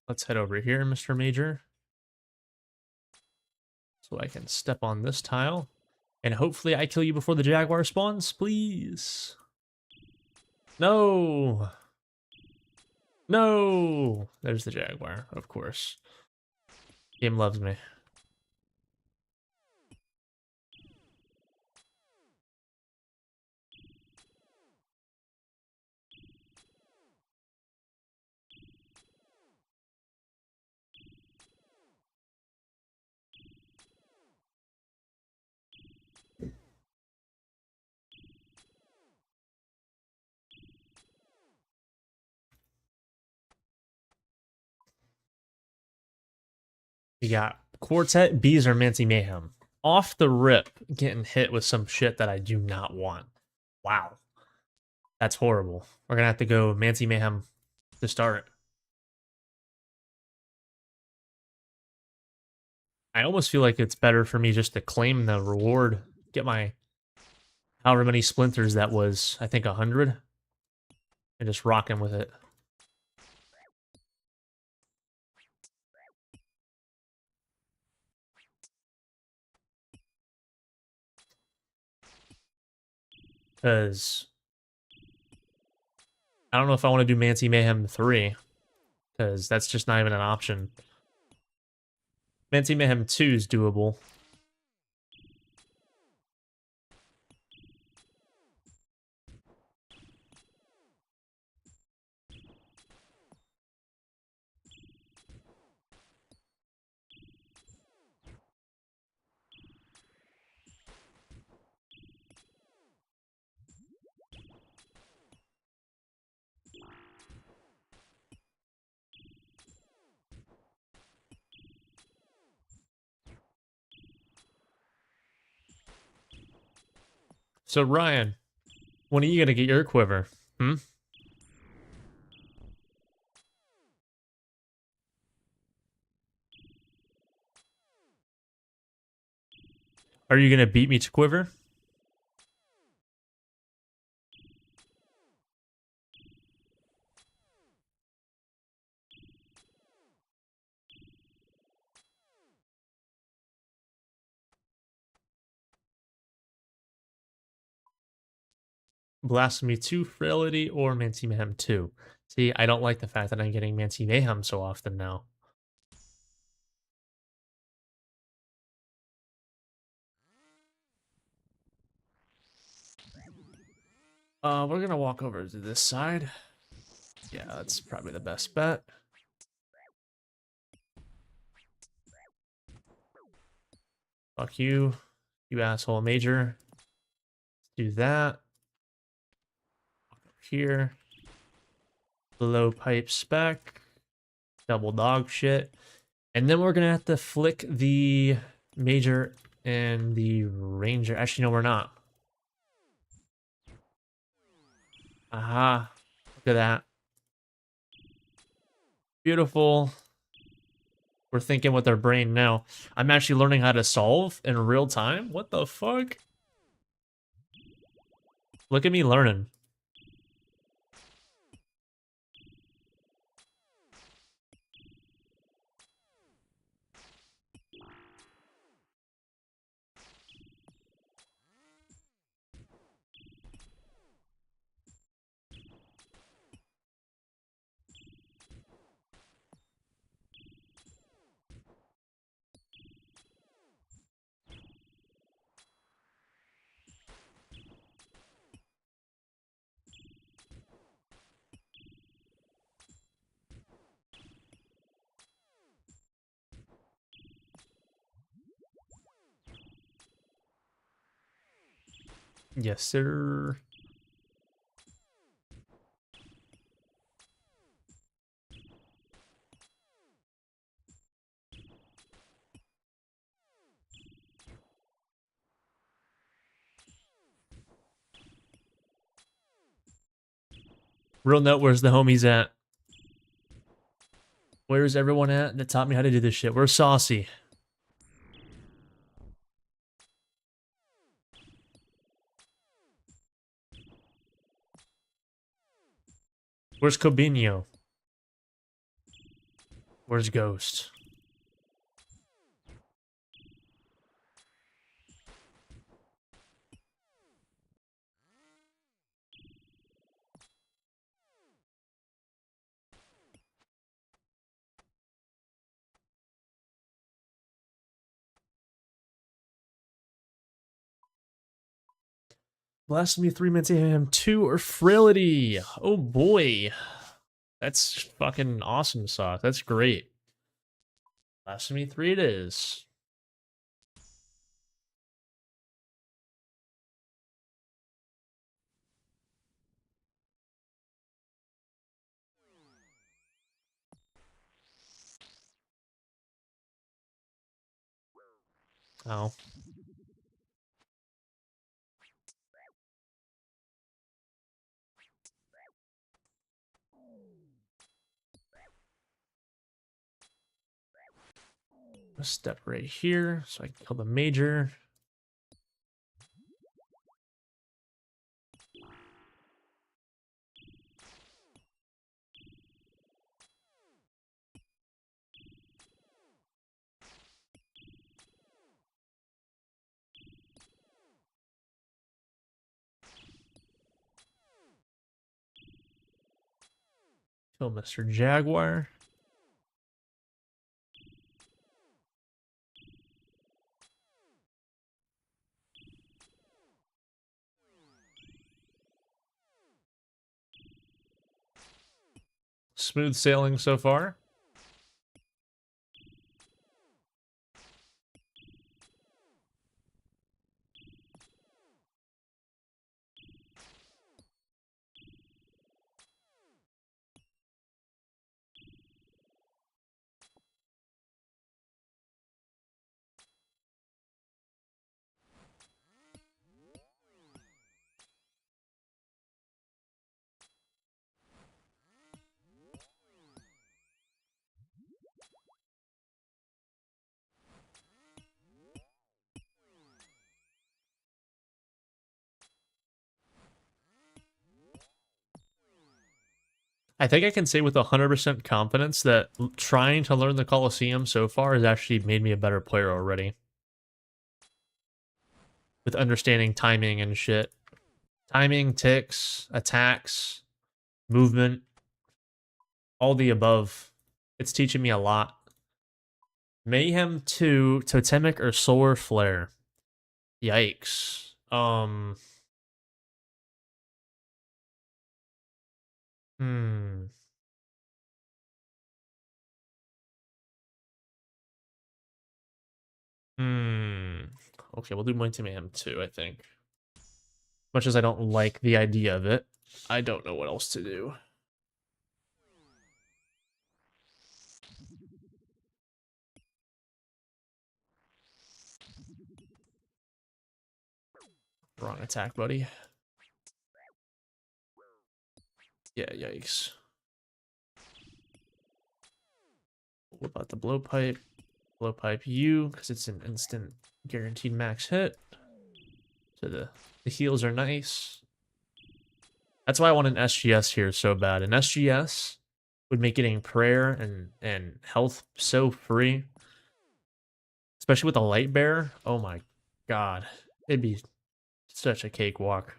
Let's head over here, Mr. Major. So I can step on this tile. And hopefully I kill you before the Jaguar spawns, please. No. No. There's the Jaguar, of course. Game loves me. We got Quartet, Bees, or Mancy Mayhem. Off the rip, getting hit with some shit that I do not want. Wow. That's horrible. We're going to have to go Mancy Mayhem to start. I almost feel like it's better for me just to claim the reward, get my however many splinters that was, I think 100, and just rock him with it. Because I don't know if I want to do Mancy Mayhem 3, because that's just not even an option. Mancy Mayhem 2 is doable. So Ryan, when are you gonna get your quiver? Hmm? Are you gonna beat me to quiver? Blasphemy 2, Frailty, or Mancy Mayhem 2? See, I don't like the fact that I'm getting Mancy Mayhem so often now. We're gonna walk over to this side. Yeah, that's probably the best bet. Fuck you, you asshole major. Do that. Here. Below pipe spec. Double dog shit. And then we're gonna have to flick the major and the ranger. Actually, no, we're not. Aha. Look at that. Beautiful. We're thinking with our brain now. I'm actually learning how to solve in real time. What the fuck? Look at me learning. Yes, sir. Real note, where's the homies at? Where's everyone at that taught me how to do this shit? Where's Saucy? Where's Cobinho? Where's Ghost? Blasphemy 3 minutes AM 2 or Frailty. Oh boy. That's fucking awesome sauce. That's great. Blasphemy 3 it is. Oh. A step right here so I can kill the major. Kill Mr. Jaguar. Smooth sailing so far. I think I can say with 100% confidence that trying to learn the Colosseum so far has actually made me a better player already. With understanding timing and shit. Timing, ticks, attacks, movement, all the above. It's teaching me a lot. Mayhem 2, Totemic or Solar Flare. Yikes. Hmm. Hmm. Okay, we'll do Mighty Mayhem 2, I think. Much as I don't like the idea of it, I don't know what else to do. Wrong attack, buddy. Yeah, yikes. What about the blowpipe? Blowpipe you, because it's an instant guaranteed max hit. So the heals are nice. That's why I want an SGS here so bad. An SGS would make getting prayer and health so free. Especially with a light bear. Oh my god. It'd be such a cakewalk.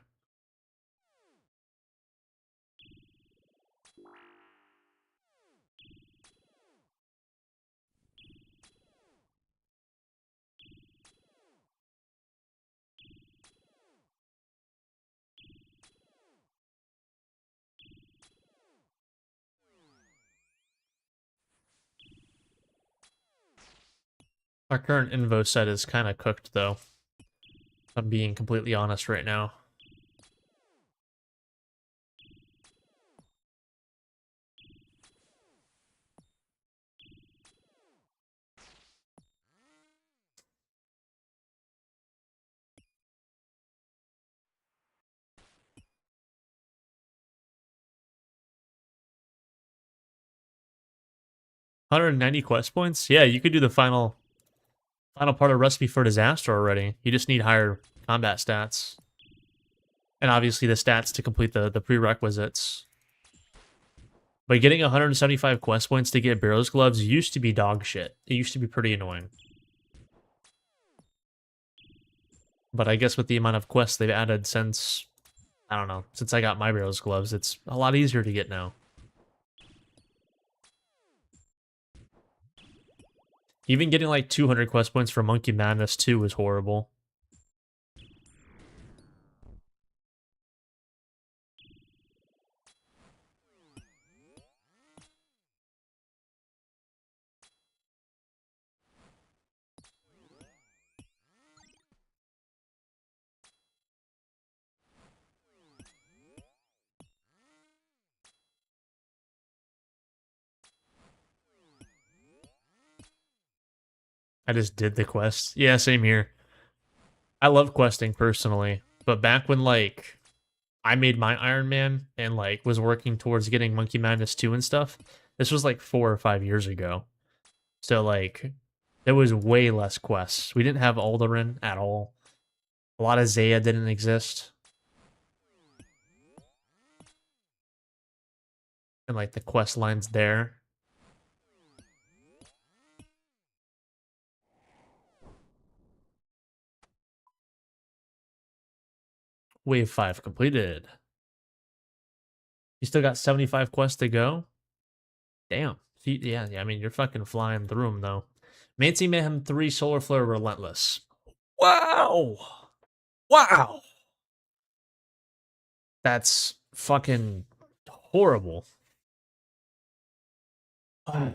Our current Invo set is kind of cooked, though. I'm being completely honest right now. $190 quest points? Yeah, you could do the final part of Recipe for Disaster already. You just need higher combat stats. And obviously the stats to complete the prerequisites. But getting 175 quest points to get Barrow's Gloves used to be dog shit. It used to be pretty annoying. But I guess with the amount of quests they've added since, I don't know, since I got my Barrow's Gloves, it's a lot easier to get now. Even getting like 200 quest points for Monkey Madness 2 was horrible. I just did the quest. Yeah, same here. I love questing personally, but back when like I made my Iron Man and like was working towards getting Monkey Madness 2 and stuff, this was like 4 or 5 years ago. So like there was way less quests. We didn't have Alderaan at all. A lot of Zaya didn't exist. And like the quest lines there. Wave 5 completed. You still got 75 quests to go? Damn. Yeah, I mean, you're fucking flying through them, though. Mancy Mayhem 3 Solar Flare Relentless. Wow! Wow! That's fucking horrible. I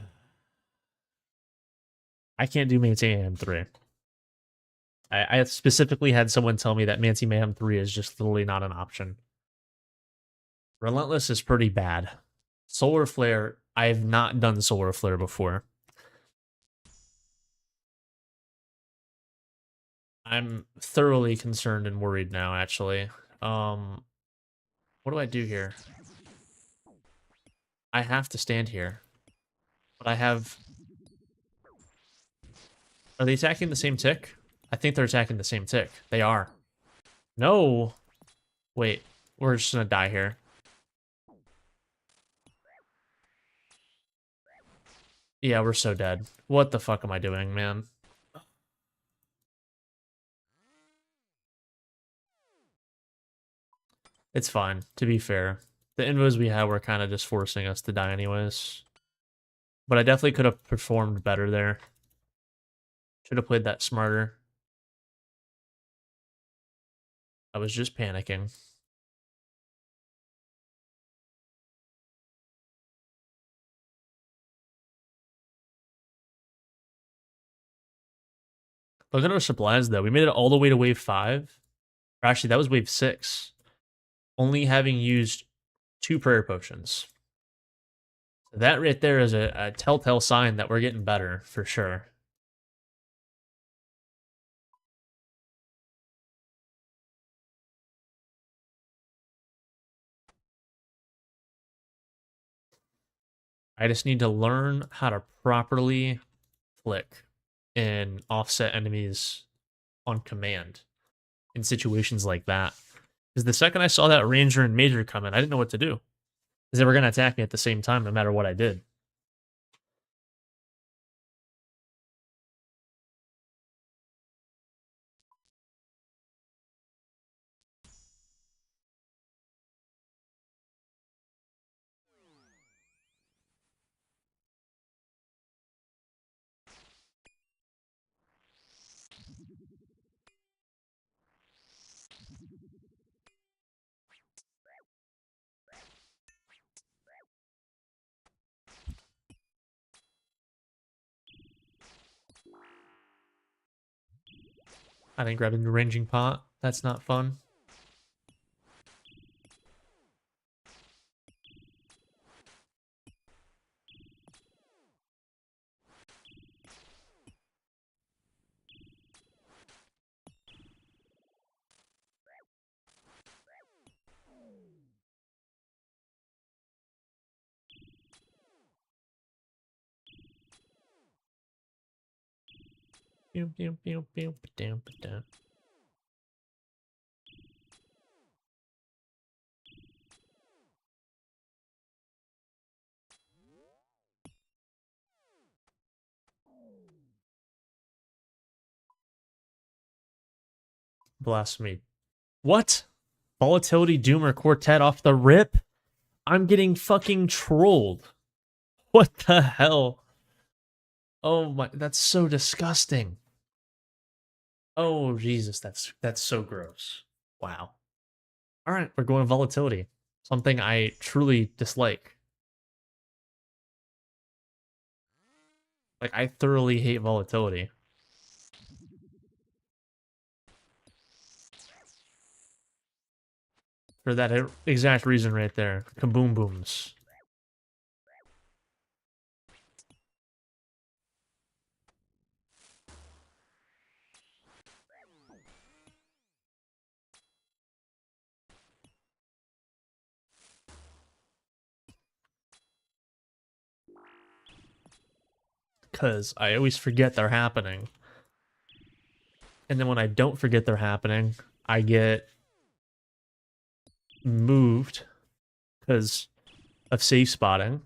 can't do Mancy Mayhem 3. I specifically had someone tell me that Mancy Mayhem 3 is just literally not an option. Relentless is pretty bad. Solar Flare, I have not done Solar Flare before. I'm thoroughly concerned and worried now, actually. What do I do here? I have to stand here. But I have... Are they attacking the same tick? I think they're attacking the same tick. They are. No! Wait, we're just gonna die here. Yeah, we're so dead. What the fuck am I doing, man? It's fine, to be fair. The invos we had were kind of just forcing us to die anyways. But I definitely could have performed better there. Should have played that smarter. I was just panicking. Look at our supplies, though. We made it all the way to wave 5. Or actually, that was wave 6. Only having used 2 prayer potions. That right there is a telltale sign that we're getting better, for sure. I just need to learn how to properly flick and offset enemies on command in situations like that. Because the second I saw that Ranger and Major come in, I didn't know what to do. Because they were going to attack me at the same time no matter what I did. I didn't grab a new ranging pot. That's not fun. Blasphemy. What? Volatility Doomer Quartet off the rip? I'm getting fucking trolled. What the hell? Oh my, that's so disgusting. Oh Jesus, that's so gross. Wow. All right, we're going volatility. Something I truly dislike. Like, I thoroughly hate volatility. For that exact reason right there. Kaboom booms. Because I always forget they're happening. And then when I don't forget they're happening, I get moved because of safe spotting.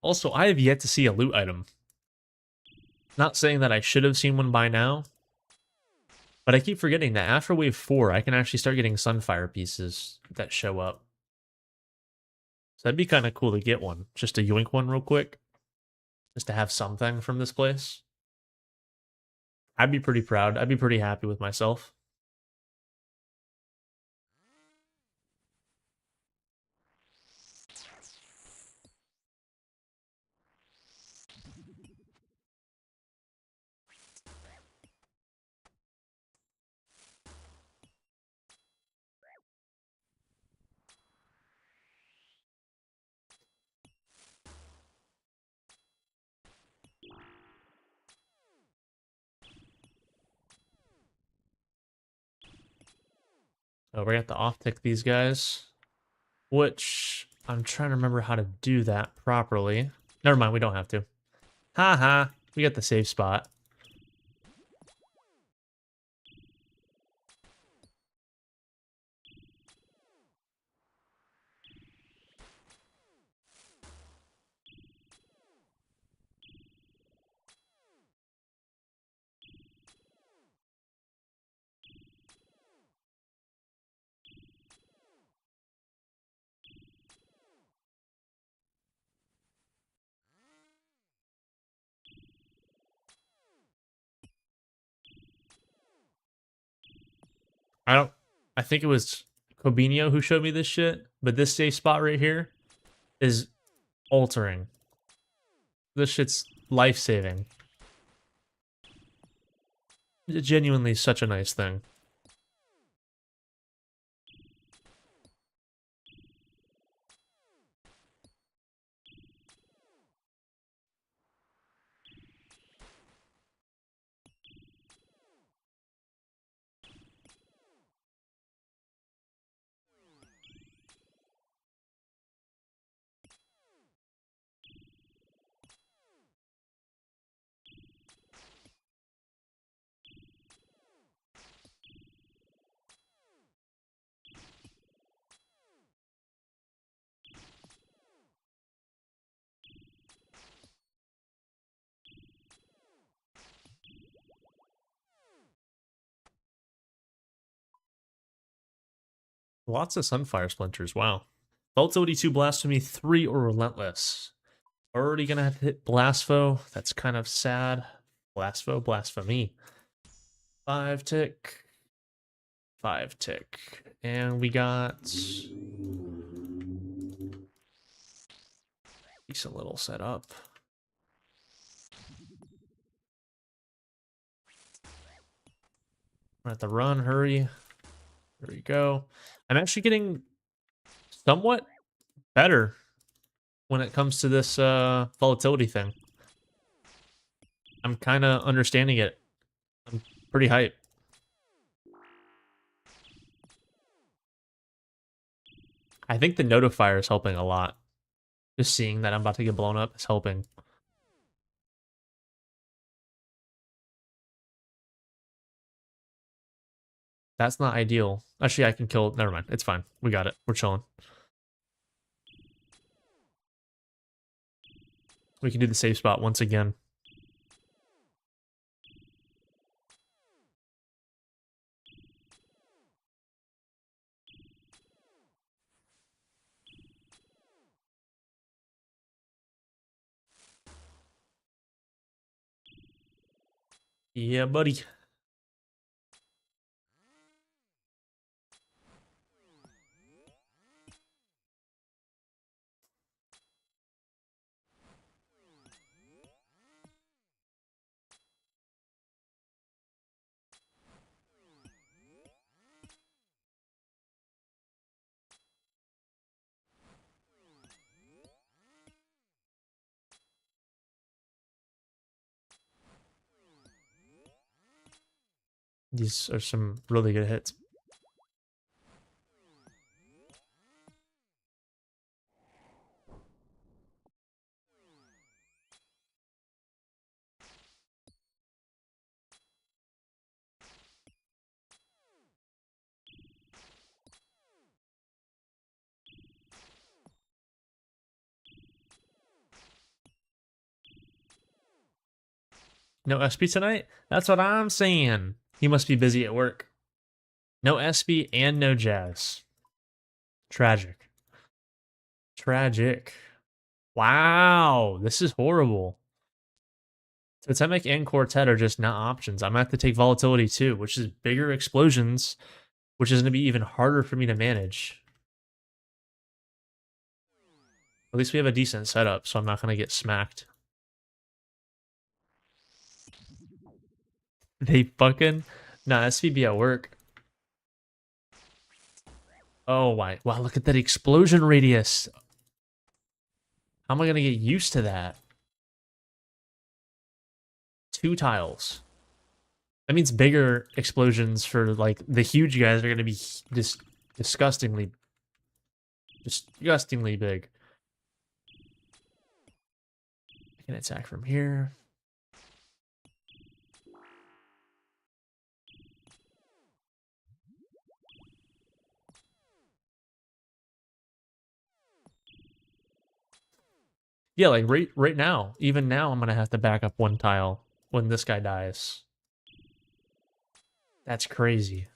Also, I have yet to see a loot item. Not saying that I should have seen one by now, but I keep forgetting that after wave 4, I can actually start getting Sunfire pieces that show up. So that'd be kind of cool to get one. Just to yoink one real quick. Just to have something from this place. I'd be pretty proud. I'd be pretty happy with myself. Oh, we're gonna have to off-tick these guys. Which, I'm trying to remember how to do that properly. Never mind, we don't have to. Haha, we got the safe spot. I think it was Cobinio who showed me this shit, but this safe spot right here is altering. This shit's life-saving. It's genuinely such a nice thing. Lots of Sunfire Splinters, wow. Volatility 2, Blasphemy 3, or Relentless. Already gonna have to hit Blastfo. That's kind of sad. Blastfo, Blasphemy. 5 tick. 5 tick. And we got... decent little setup. We're at the run, hurry. There we go. I'm actually getting somewhat better when it comes to this volatility thing. I'm kind of understanding it. I'm pretty hyped. I think the notifier is helping a lot. Just seeing that I'm about to get blown up is helping. That's not ideal. Actually, I can kill... never mind. It's fine. We got it. We're chilling. We can do the safe spot once again. Yeah, buddy. These are some really good hits. No SB tonight? That's what I'm saying. He must be busy at work. No SB and no Jazz. Tragic. Tragic. Wow, this is horrible. Totemic and Quartet are just not options. I'm gonna have to take Volatility too, which is bigger explosions, which is gonna be even harder for me to manage. At least we have a decent setup, so I'm not gonna get smacked. They fucking... nah, SVB at work. Oh my... wow, look at that explosion radius. How am I gonna get used to that? 2 tiles. That means bigger explosions for, like, the huge guys are gonna be just disgustingly big. I can attack from here. Yeah, like right now, even now, I'm gonna have to back up 1 tile when this guy dies. That's crazy.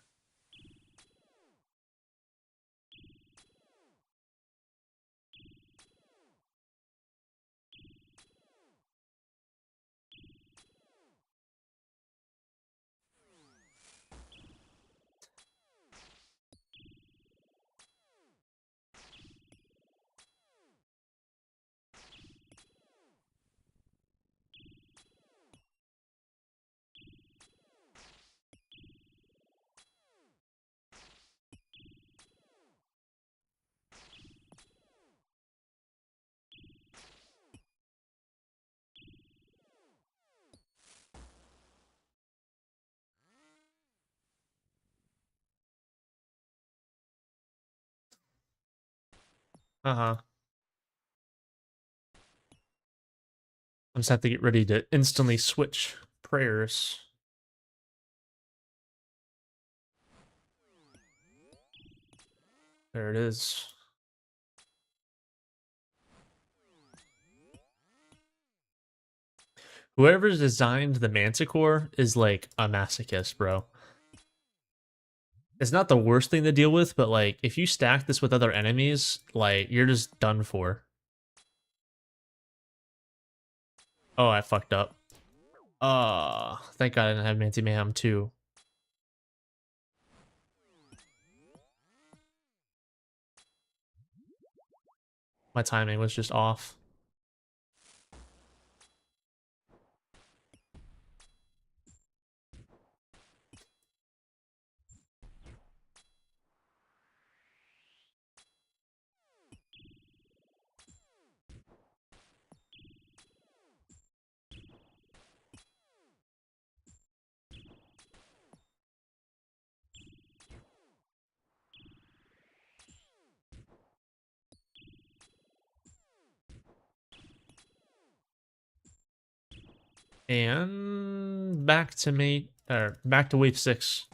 Uh-huh. I just have to get ready to instantly switch prayers. There it is. Whoever designed the Manticore is like a masochist, bro. It's not the worst thing to deal with, but like if you stack this with other enemies, like you're just done for. Oh, I fucked up. Thank God I didn't have Manti Mayhem too. My timing was just off. And back to wave 6.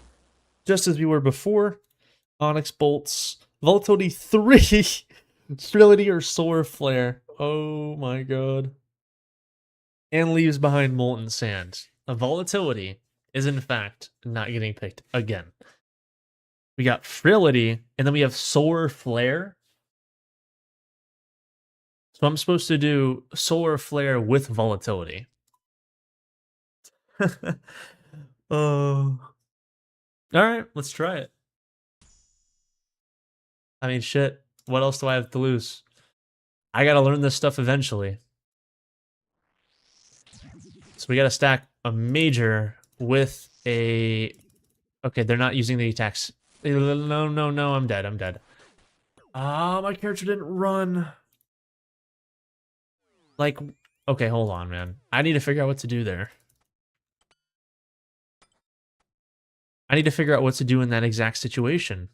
Just as we were before. Onyx bolts. Volatility 3. Sterility or Solar Flare. Oh my god. And leaves behind Molten Sand. A volatility is in fact not getting picked again. We got Frility, and then we have Solar Flare. So I'm supposed to do Solar Flare with volatility. Oh. Alright, let's try it. I mean, shit. What else do I have to lose? I gotta learn this stuff eventually. So we gotta stack a major with a... Okay, they're not using the attacks. No, I'm dead, I'm dead. Ah, my character didn't run. Like, okay, hold on, man. I need to figure out what to do there. I need to figure out what to do in that exact situation.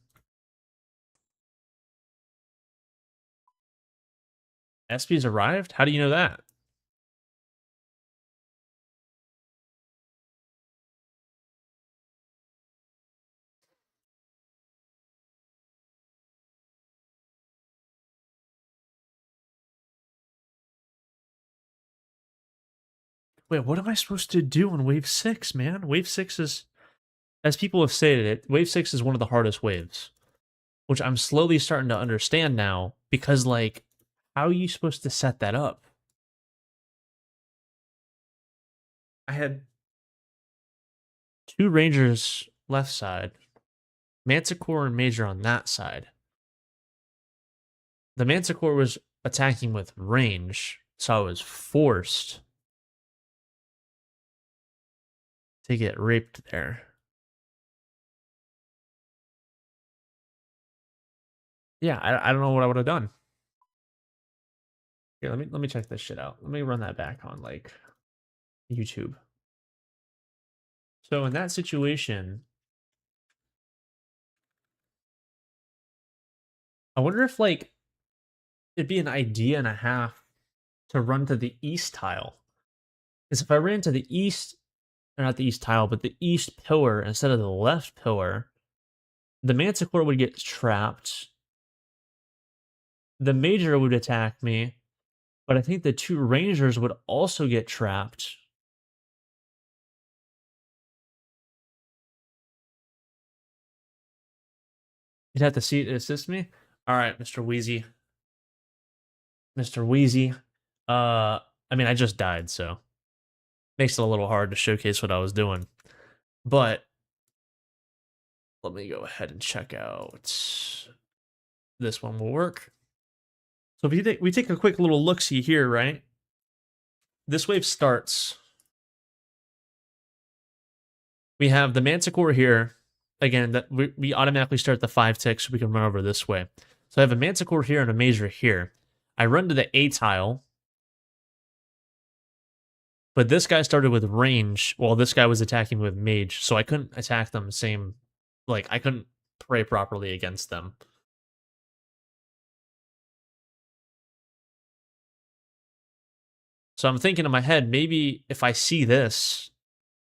SP's arrived? How do you know that? Wait, what am I supposed to do on wave 6, man? Wave 6 is, as people have stated it, wave 6 is one of the hardest waves. Which I'm slowly starting to understand now, because, like, how are you supposed to set that up? I had 2 Rangers left side, Manticore and Major on that side. The Manticore was attacking with range, so I was forced to get raped there. Yeah, I don't know what I would have done. Here, let me check this shit out. Let me run that back on like YouTube. So in that situation, I wonder if like it'd be an idea and a half to run to the east tile. Because if I ran to the east, or not the east tile, but the east pillar instead of the left pillar, the Manticore would get trapped. The Major would attack me, but I think the 2 Rangers would also get trapped. You'd have to see it to assist me. All right, Mr. Wheezy. Mr. Wheezy. I mean, I just died, so makes it a little hard to showcase what I was doing. But let me go ahead and check out. This one will work. So if we take a quick little look-see here, right? This wave starts. We have the Manticore here. Again, that we automatically start the 5 ticks, so we can run over this way. So I have a Manticore here and a Major here. I run to the A tile. But this guy started with range while this guy was attacking with mage, so I couldn't attack them same... Like, I couldn't pray properly against them. So I'm thinking in my head, maybe if I see this,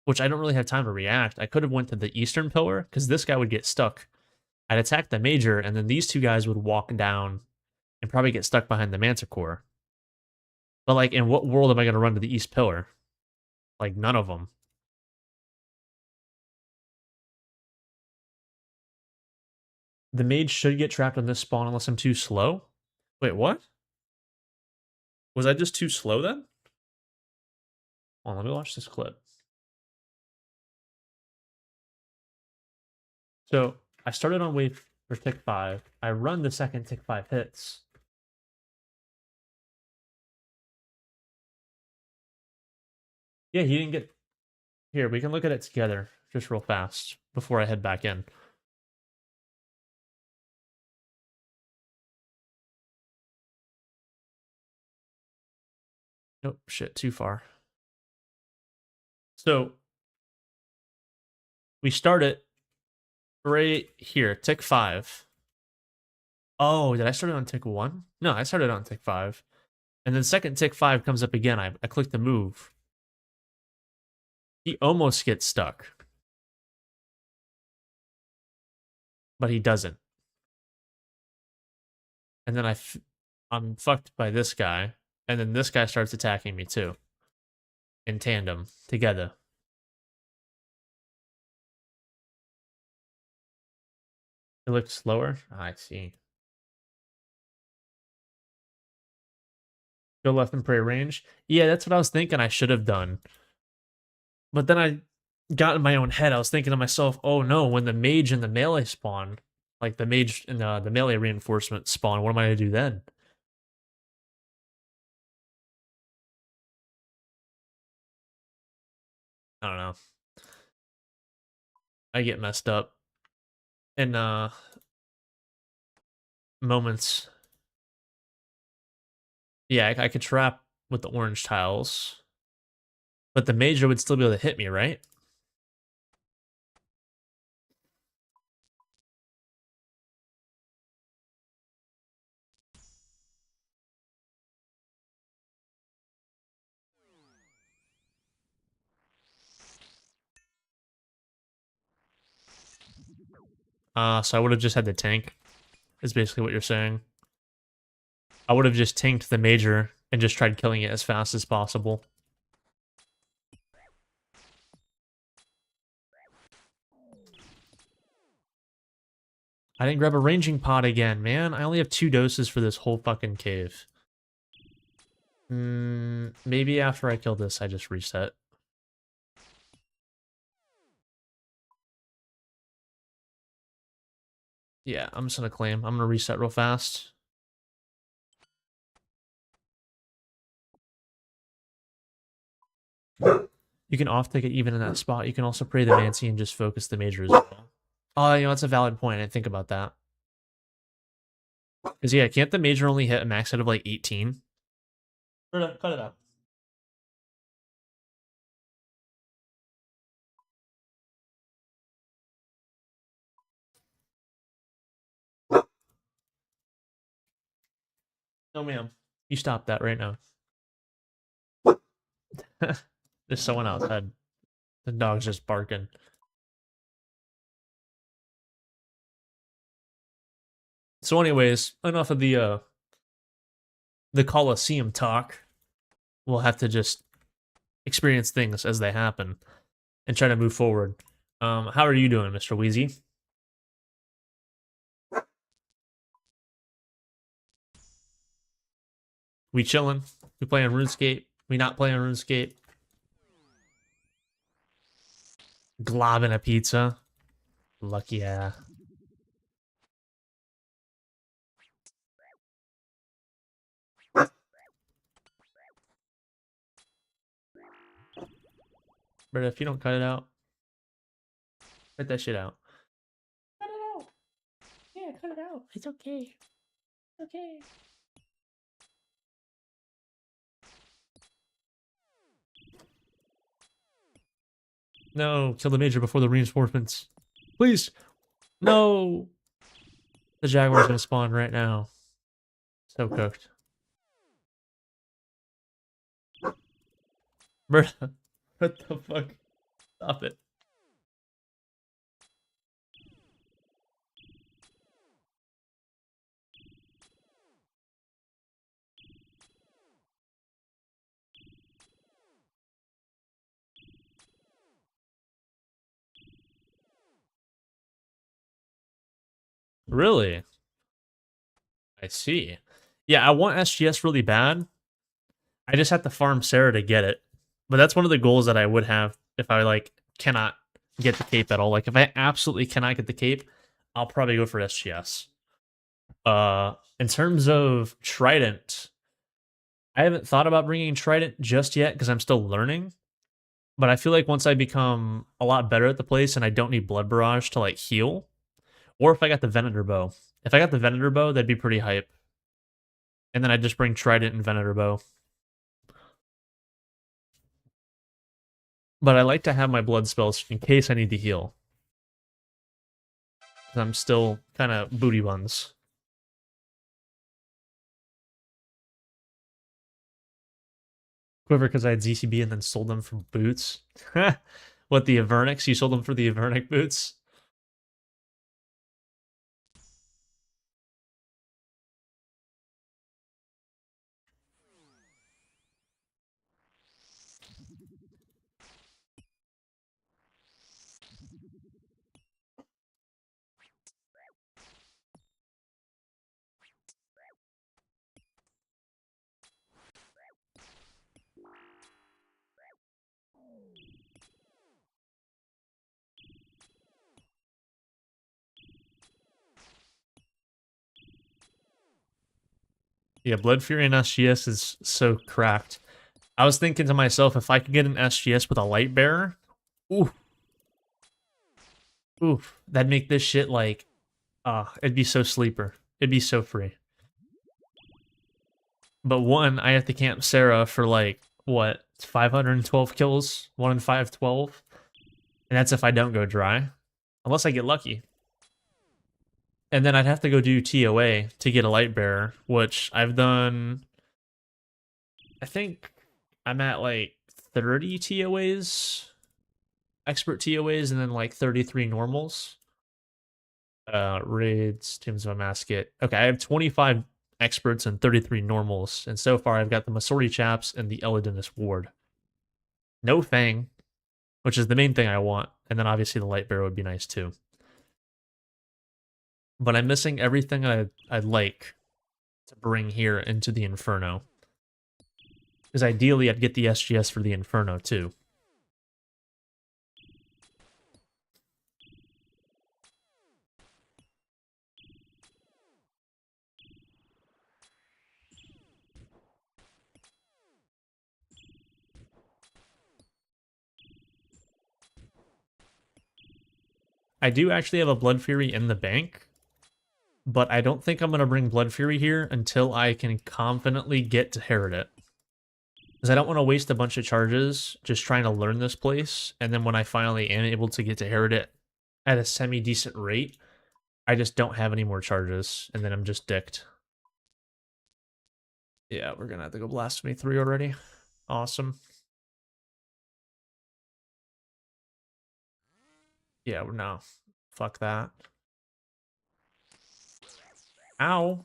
which I don't really have time to react, I could have went to the eastern pillar, because this guy would get stuck. I'd attack the major, and then these two guys would walk down and probably get stuck behind the manticore. But, like, in what world am I going to run to the east pillar? Like, none of them. The mage should get trapped on this spawn unless I'm too slow? Wait, what? Was I just too slow then? Hold on, let me watch this clip. So, I started on wave for tick 5. I run the second tick 5 hits. Yeah, he didn't get... Here, we can look at it together, just real fast, before I head back in. Nope, shit, too far. So, we start it right here, tick 5. Oh, did I start it on tick 1? No, I started on tick 5. And then second tick 5 comes up again. I click the move. He almost gets stuck. But he doesn't. And then I'm fucked by this guy. And then this guy starts attacking me too. In tandem, together. It looks slower? I see. Go left and pray range. Yeah, that's what I was thinking I should have done. But then I got in my own head. I was thinking to myself, oh no, when the mage and the melee spawn, like the mage and the melee reinforcement spawn, what am I going to do then? I don't know. I get messed up in moments. Yeah, I could trap with the orange tiles. But the major would still be able to hit me, right? So I would have just had the tank, is basically what you're saying. I would have just tanked the major and just tried killing it as fast as possible. I didn't grab a ranging pod again, man. I only have 2 doses for this whole fucking cave. Maybe after I kill this, I just reset. Yeah, I'm just gonna claim. I'm gonna reset real fast. You can off-tick it even in that spot. You can also pray the Mancy and just focus the major as well. Oh, you know, that's a valid point. I didn't think about that. Because, yeah, can't the major only hit a max out of, like, 18? Cut it out. No, ma'am. You stop that right now. There's someone outside. The dog's just barking. So anyways, enough of the Coliseum talk. We'll have to just experience things as they happen and try to move forward. How are you doing, Mr. Wheezy? We chilling? We playing RuneScape? We not playing RuneScape? Globbing a pizza? Lucky yeah. But if you don't cut it out, cut that shit out. Cut it out. Yeah, cut it out. It's okay. It's okay. No, kill the major before the reinforcements. Please. No. The Jaguar's gonna spawn right now. So cooked. Berta, what the fuck? Stop it. Really? I see. Yeah, I want SGS really bad. I just have to farm Sarah to get it. But that's one of the goals that I would have if I like cannot get the cape at all. Like if I absolutely cannot get the cape, I'll probably go for SGS. In terms of Trident, I haven't thought about bringing Trident just yet because I'm still learning. But I feel like once I become a lot better at the place and I don't need Blood Barrage to like heal, or if I got the Venator Bow. If I got the Venator Bow, that'd be pretty hype. And then I'd just bring Trident and Venator Bow. But I like to have my blood spells in case I need to heal. Because I'm still kind of booty buns. Quiver because I had ZCB and then sold them for boots. What, the Avernics? You sold them for the Avernic boots? Yeah, Blood Fury and SGS is so cracked. I was thinking to myself, if I could get an SGS with a Light Bearer, ooh, oof, that'd make this shit like, it'd be so sleeper. It'd be so free. But one, I have to camp Sarah for like, what, 512 kills? 1 in 512? And that's if I don't go dry. Unless I get lucky. And then I'd have to go do TOA to get a Light Bearer, which I've done. I think I'm at like 30 TOAs, expert TOAs, and then like 33 normals. Raids, Tombs of a Masket. Okay, I have 25 experts and 33 normals, and so far I've got the Masori Chaps and the Elidinus Ward. No Fang, which is the main thing I want, and then obviously the Light Bearer would be nice too. But I'm missing everything I'd like to bring here into the Inferno. Because ideally, I'd get the SGS for the Inferno, too. I do actually have a Blood Fury in the bank, but I don't think I'm going to bring Blood Fury here until I can confidently get to Herit. Because I don't want to waste a bunch of charges just trying to learn this place, and then when I finally am able to get to Herit at a semi-decent rate, I just don't have any more charges, and then I'm just dicked. Yeah, we're going to have to go Blasphemy 3 already. Awesome. Yeah, no. Fuck that. Ow.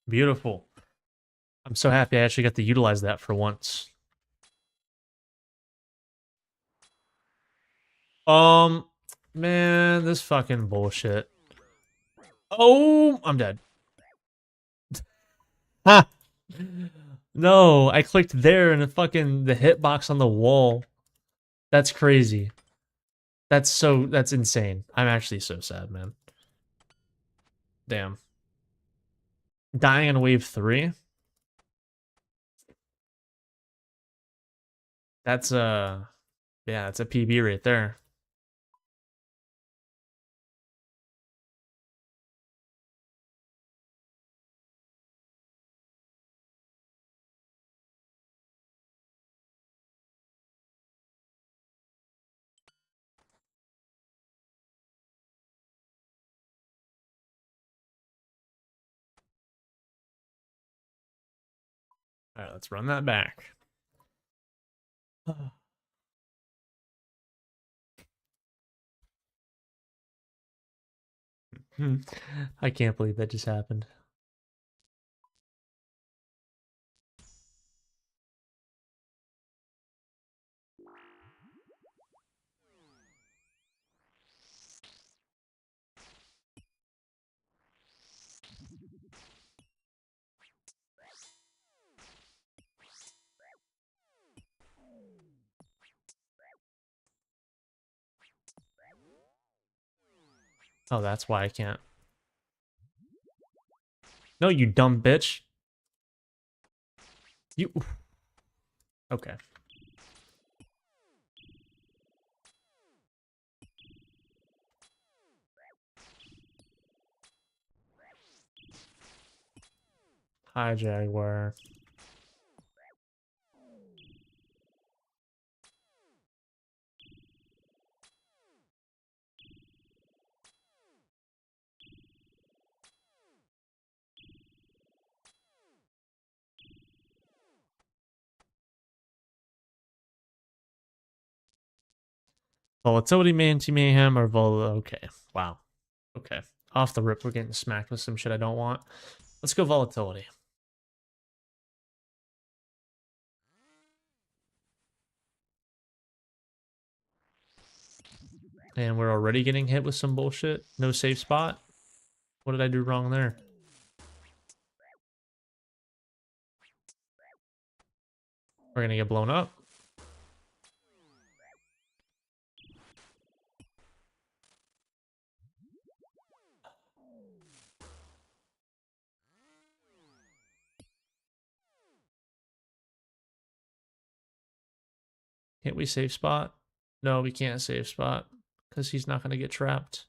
Beautiful. I'm so happy I actually got to utilize that for once. Man, this fucking bullshit. Oh, I'm dead. Ha! No, I clicked there and the hitbox on the wall. That's crazy. That's insane. I'm actually so sad, man. Damn. Dying in wave 3. That's a, yeah, that's a PB right there. All right, let's run that back. I can't believe that just happened. Oh, that's why I can't. No, you dumb bitch. You. Okay. Hi, Jaguar. Volatility, Mayhem, or Okay. Wow. Okay. Off the rip, we're getting smacked with some shit I don't want. Let's go volatility. And we're already getting hit with some bullshit. No safe spot. What did I do wrong there? We're gonna get blown up. Can't we save spot? No, we can't save spot because he's not gonna get trapped.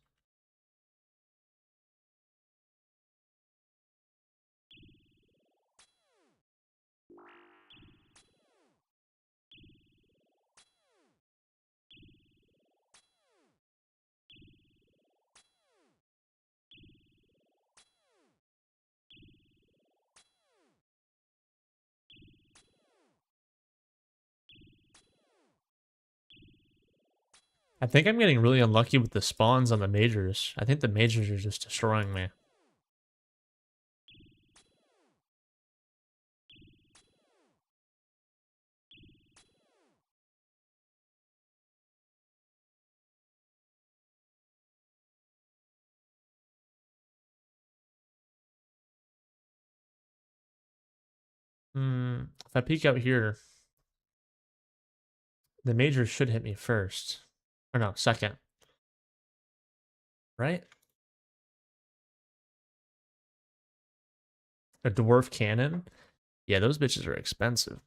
I think I'm getting really unlucky with the spawns on the majors. I think the majors are just destroying me. If I peek out here, the majors should hit me first. Or no, second. Right? A dwarf cannon? Yeah, those bitches are expensive.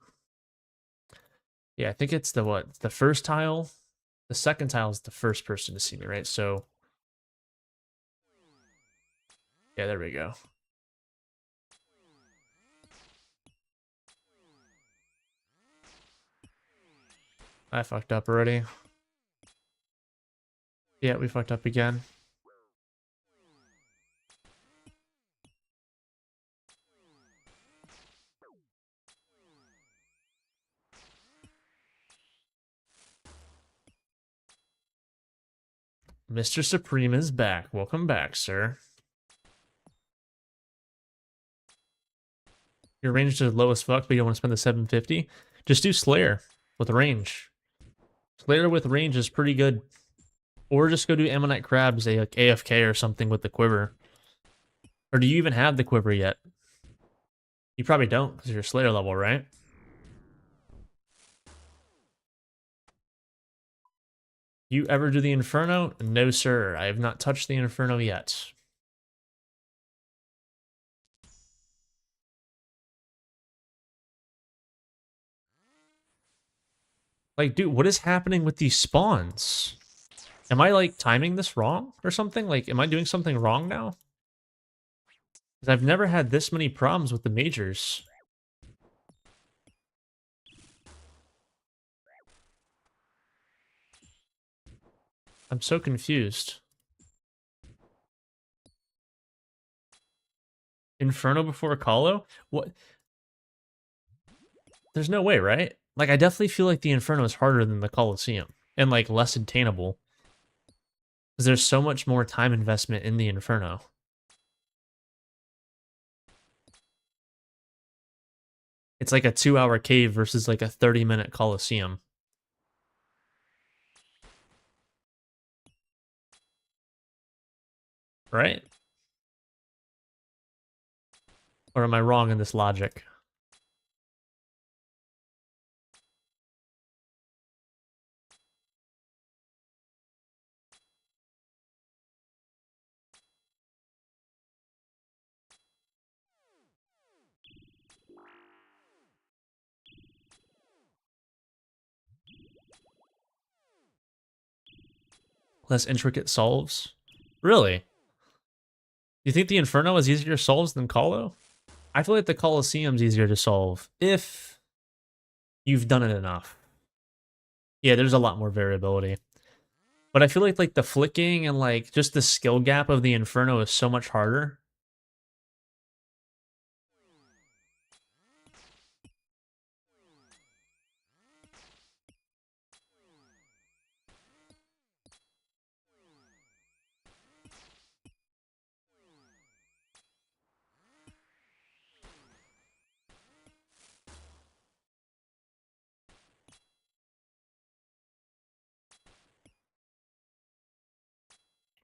Yeah, I think it's the what? The first tile? The second tile is the first person to see me, right? So, yeah, there we go. I fucked up already. Yeah, we fucked up again. Mr. Supreme is back. Welcome back, sir. Your range is low as fuck, but you don't want to spend the 750. Just do Slayer with range. Slayer with range is pretty good. Or just go do Ammonite Crabs, like AFK or something with the quiver. Or do you even have the quiver yet? You probably don't, because you're Slayer level, right? You ever do the Inferno? No, sir. I have not touched the Inferno yet. Like, dude, what is happening with these spawns? Am I, like, timing this wrong or something? Like, am I doing something wrong now? Because I've never had this many problems with the majors. I'm so confused. Inferno before Colo? What? There's no way, right? Like, I definitely feel like the Inferno is harder than the Colosseum. And, like, less attainable. Because there's so much more time investment in the Inferno. It's like a 2-hour cave versus like a 30-minute Colosseum. Right? Or am I wrong in this logic? Less intricate solves? Really? You think the Inferno is easier solves than Colo? I feel like the Colosseum's easier to solve if you've done it enough. Yeah, there's a lot more variability. But I feel like the flicking and like just the skill gap of the Inferno is so much harder.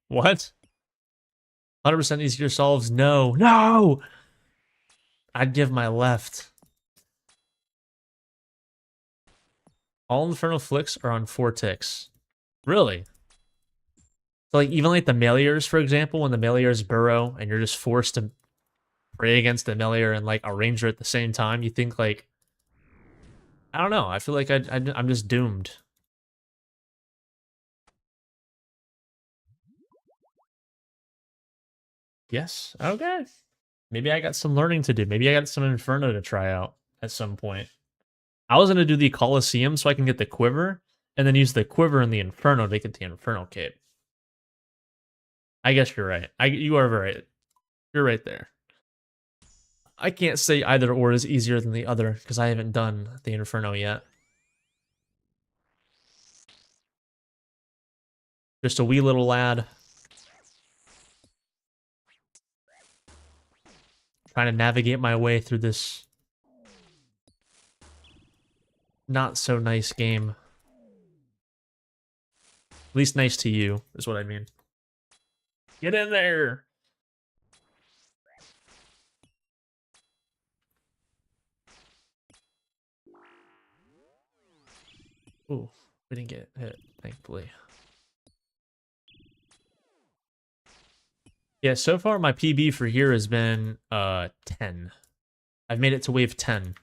What? 100% easier solves? No. No! I'd give my left. All Inferno flicks are on 4 ticks. Really? So like even like the Meliors, for example, when the Meliors burrow and you're just forced to pray against the Melior and like a Ranger at the same time, you think like, I don't know. I feel like I'm just doomed. Yes. Okay. Maybe I got some learning to do. Maybe I got some Inferno to try out at some point. I was gonna do the Colosseum so I can get the Quiver, and then use the Quiver and the Inferno to get the Inferno Cape. I guess you're right. You are right. You're right there. I can't say either or is easier than the other because I haven't done the Inferno yet. Just a wee little lad trying to navigate my way through this not so nice game. At least nice to you, is what I mean. Get in there! Ooh, we didn't get hit, thankfully. Yeah, so far my PB for here has been 10. I've made it to wave 10.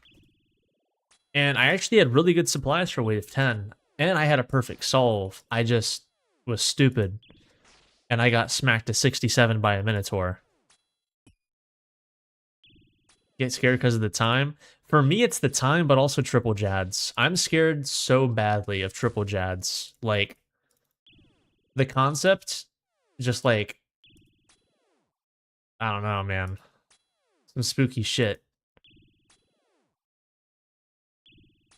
And I actually had really good supplies for wave 10. And I had a perfect solve. I just was stupid. And I got smacked to 67 by a Minotaur. Get scared because of the time? For me, it's the time, but also triple Jads. I'm scared so badly of triple Jads. Like, the concept, just like, I don't know, man. Some spooky shit.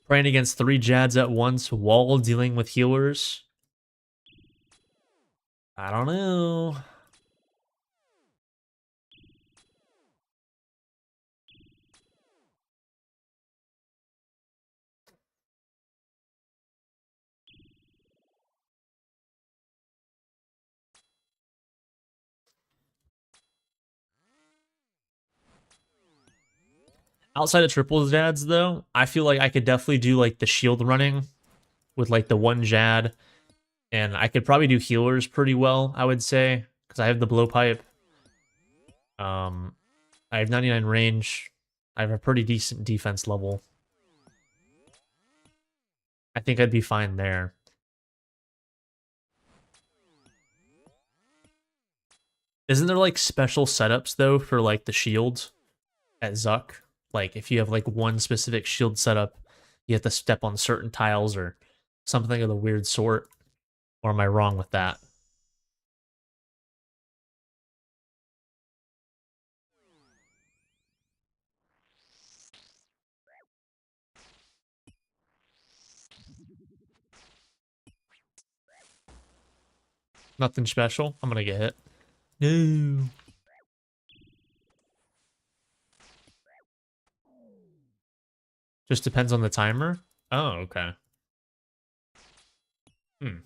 Praying against 3 Jads at once while dealing with healers. I don't know. Outside of triple Jads, though, I feel like I could definitely do, like, the shield running with, like, the 1 Jad. And I could probably do healers pretty well, I would say, because I have the blowpipe. I have 99 range. I have a pretty decent defense level. I think I'd be fine there. Isn't there like special setups though for like the shields at Zuck? Like if you have like one specific shield setup, you have to step on certain tiles or something of the weird sort. Or am I wrong with that? Nothing special? I'm gonna get hit. No. Just depends on the timer? Oh, okay. Hmm.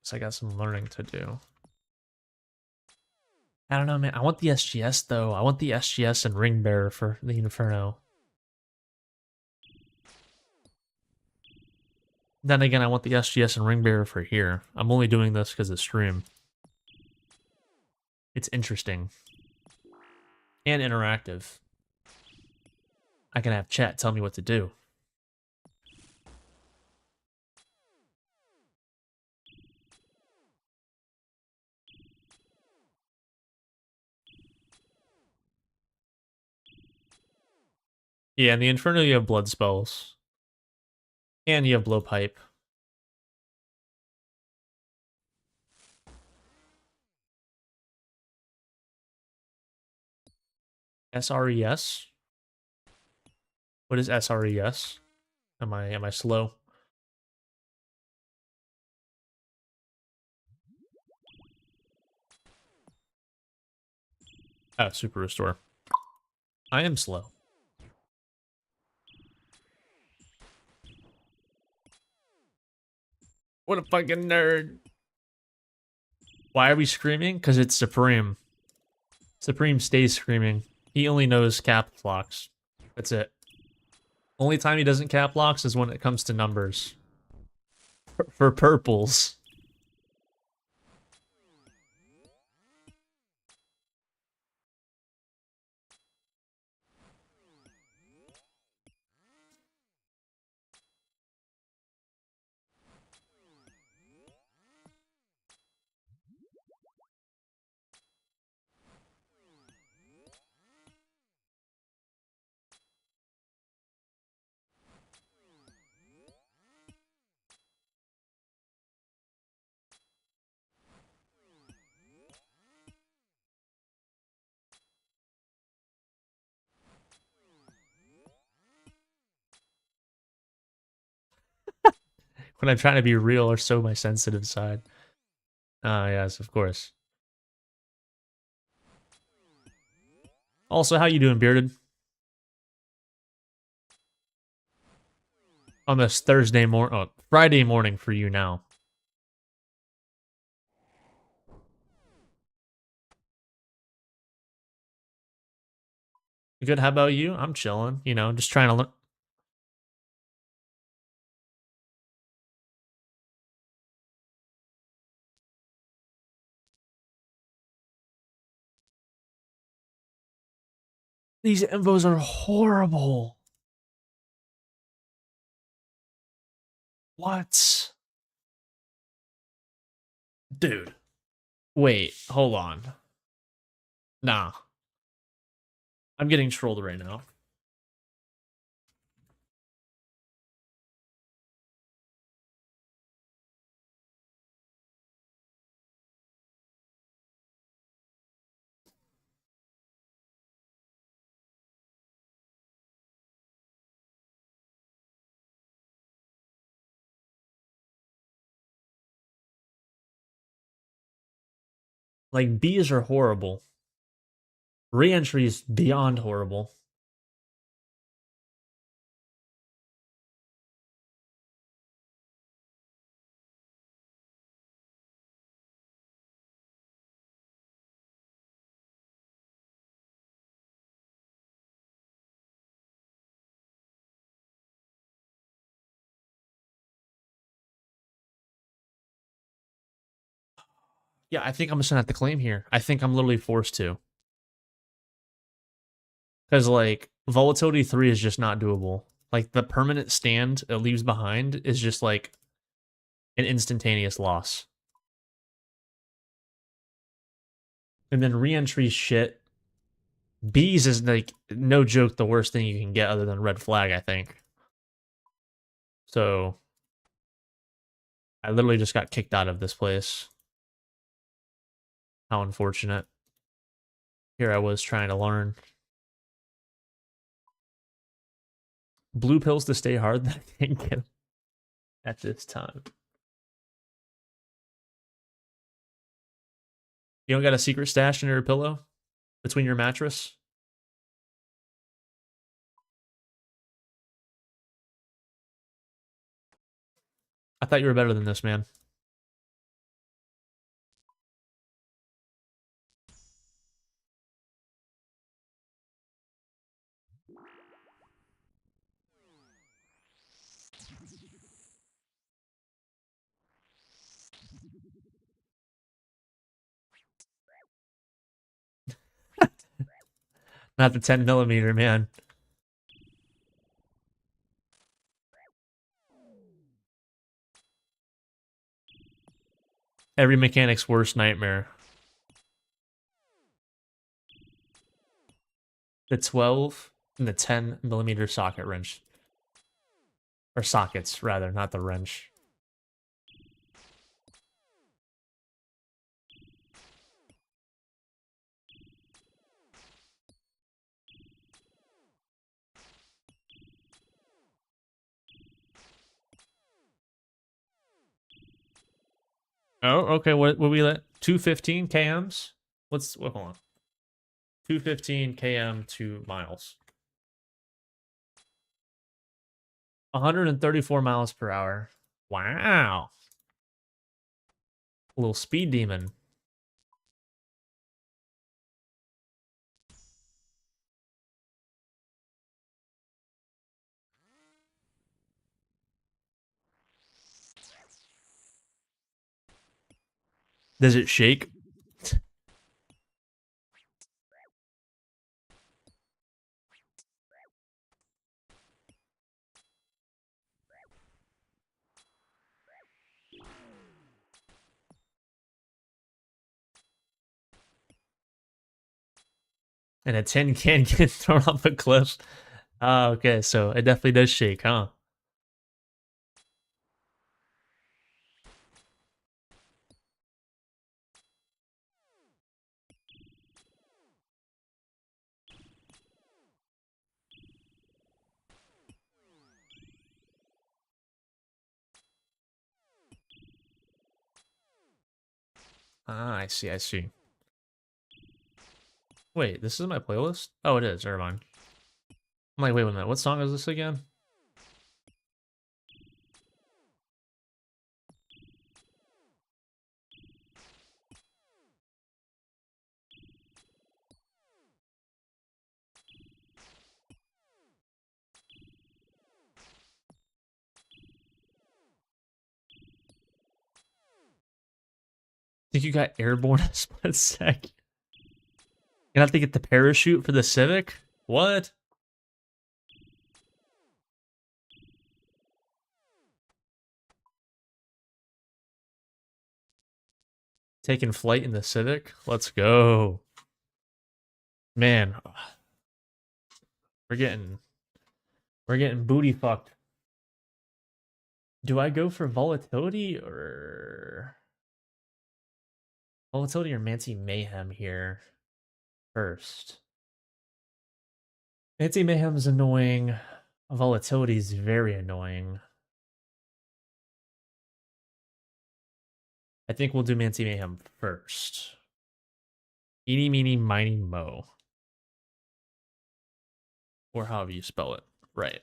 So I got some learning to do. I don't know, man. I want the SGS though. I want the SGS and Ring Bearer for the Inferno. Then again, I want the SGS and Ring Bearer for here. I'm only doing this because of stream. It's interesting. And interactive. I can have chat tell me what to do. Yeah, in the Inferno you have blood spells. And you have blowpipe. SRES? What is SRES? Am I slow? Oh, super restore. I am slow. What a fucking nerd. Why are we screaming? Because it's Supreme. Supreme stays screaming. He only knows cap locks. That's it. Only time he doesn't cap locks is when it comes to numbers. For purples. When I'm trying to be real or show my sensitive side. Ah, yes, of course. Also, how you doing, Bearded? On this Thursday morning, oh, Friday morning for you now. Good, how about you? I'm chilling, you know, just trying to learn. These invos are horrible. What? Dude. Wait, hold on. Nah. I'm getting trolled right now. Like, bees are horrible. Re-entry is beyond horrible. Yeah, I think I'm just gonna have to claim here. I think I'm literally forced to. Because, like, volatility 3 is just not doable. Like, the permanent stand it leaves behind is just, like, an instantaneous loss. And then re-entry shit. Bees is, like, no joke the worst thing you can get other than red flag, I think. So, I literally just got kicked out of this place. How unfortunate. Here I was trying to learn. Blue pills to stay hard that I can't get at this time. You don't got a secret stash in your pillow? Between your mattress? I thought you were better than this, man. Not the 10 millimeter, man. Every mechanic's worst nightmare. The 12 and the 10 millimeter socket wrench. Or sockets, rather, not the wrench. Oh, okay. What we let? 215 kms? Hold on. 215 km 2 miles. 134 miles per hour. Wow. A little speed demon. Does it shake? And a tin can get thrown off a cliff. Oh, okay, so it definitely does shake, huh? Ah, I see, I see. Wait, this is my playlist? Oh, it is. Never mind. I'm like, wait a minute. What song is this again? Think you got airborne a split sec? You have to get the parachute for the Civic? What? Taking flight in the Civic? Let's go. Man, we're getting booty fucked. Do I go for volatility or Mancy Mayhem here first? Mancy Mayhem is annoying. Volatility is very annoying. I think we'll do Mancy Mayhem first. Eeny, meeny, miny, mo. Or however you spell it. Right.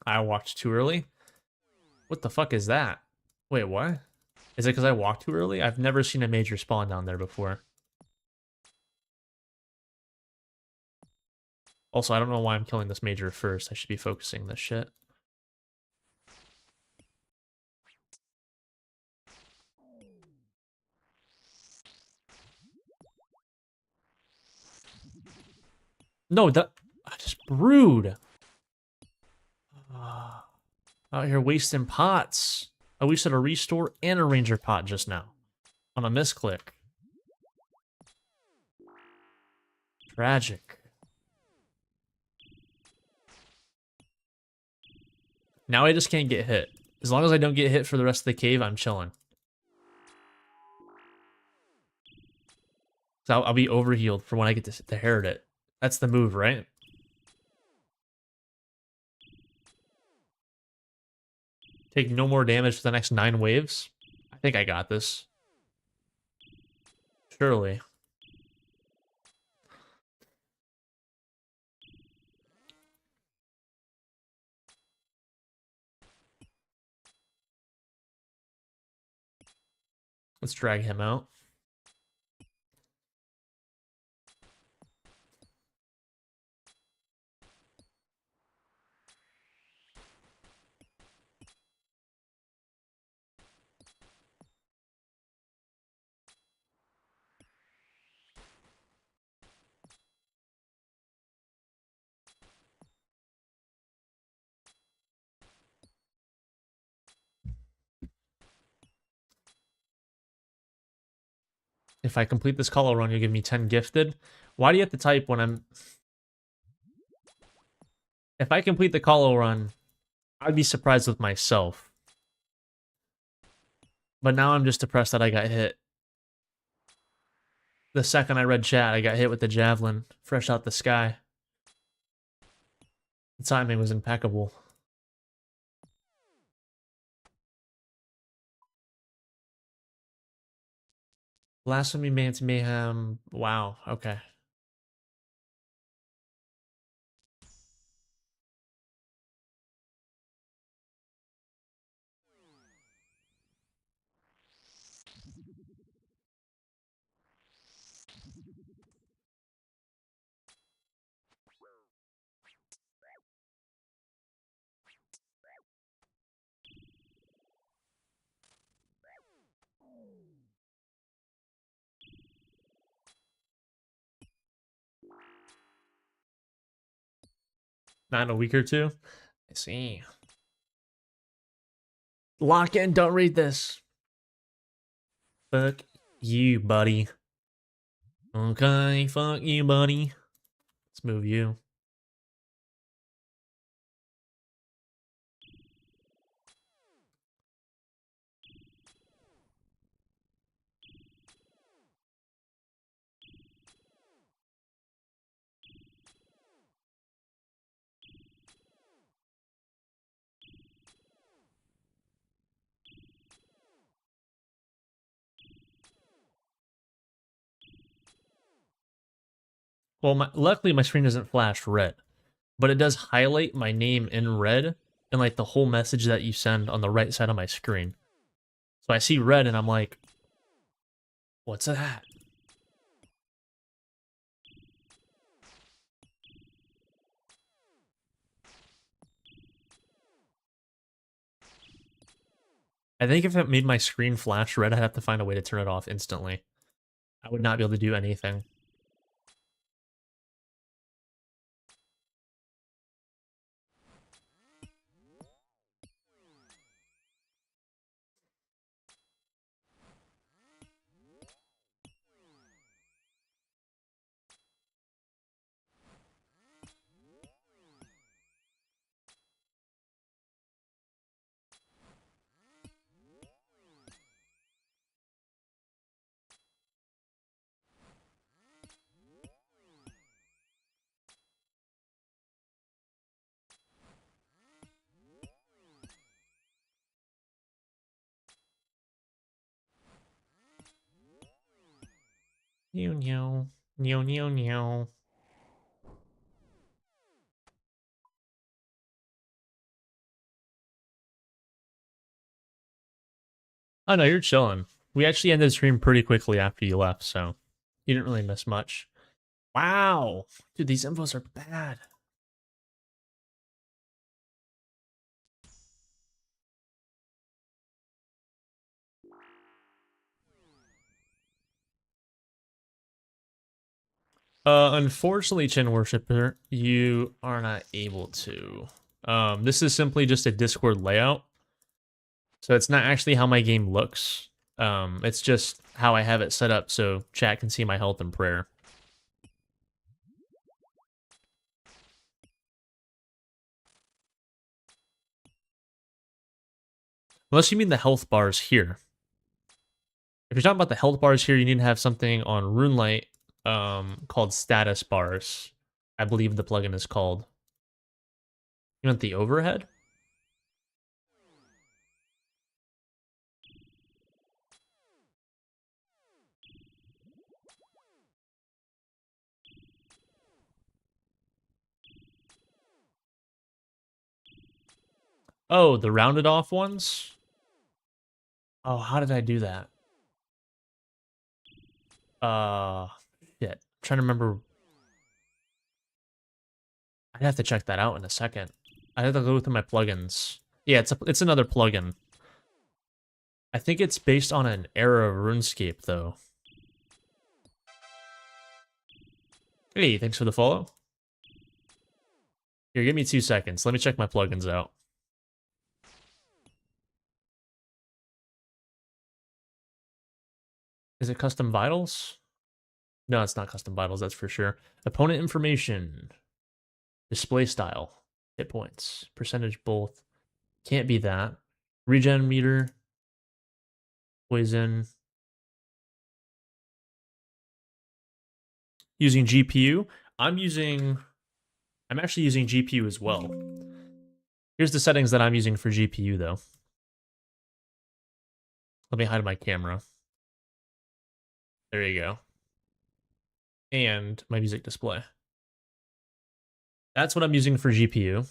I walked too early? What the fuck is that? Wait, what? Is it because I walked too early? I've never seen a major spawn down there before. Also, I don't know why I'm killing this major first. I should be focusing this shit. No, I just brewed. Out here wasting pots. I wasted a restore and a ranger pot just now on a misclick. Tragic. Now I just can't get hit. As long as I don't get hit for the rest of the cave, I'm chilling. So I'll be overhealed for when I get to inherit it. That's the move, right? Take no more damage for the next 9 waves. I think I got this. Surely. Let's drag him out. If I complete this colo run, you'll give me 10 gifted. Why do you have to type when I'm... If I complete the colo run, I'd be surprised with myself. But now I'm just depressed that I got hit. The second I read chat, I got hit with the javelin, fresh out the sky. The timing was impeccable. Blasphemy, Mance, Mayhem. Wow, okay. Not in a week or two? I see. Lock in, don't read this. Fuck you, buddy. Okay, fuck you, buddy. Let's move you. Well, luckily my screen doesn't flash red, but it does highlight my name in red and like the whole message that you send on the right side of my screen. So I see red and I'm like, what's that? I think if it made my screen flash red, I'd have to find a way to turn it off instantly. I would not be able to do anything. Meow, meow, meow, meow, meow. Oh no, you're chilling. We actually ended the stream pretty quickly after you left, so you didn't really miss much. Wow. Dude, these infos are bad. Unfortunately, Chin Worshipper, you are not able to. This is simply just a Discord layout. So it's not actually how my game looks. It's just how I have it set up so chat can see my health and prayer. Unless you mean the health bars here. If you're talking about the health bars here, you need to have something on RuneLite called status bars. I believe the plugin is called. You want the overhead? Oh, the rounded off ones? Oh, how did I do that? Shit. I'm trying to remember. I'd have to check that out in a second. I have to go through my plugins. Yeah, it's another plugin. I think it's based on an era of RuneScape, though. Hey, thanks for the follow. Here, give me 2 seconds. Let me check my plugins out. Is it custom vitals? No, it's not custom vitals, that's for sure. Opponent information. Display style. Hit points. Percentage both. Can't be that. Regen meter. Poison. Using GPU. I'm actually using GPU as well. Here's the settings that I'm using for GPU, though. Let me hide my camera. There you go. And my music display. That's what I'm using for GPU.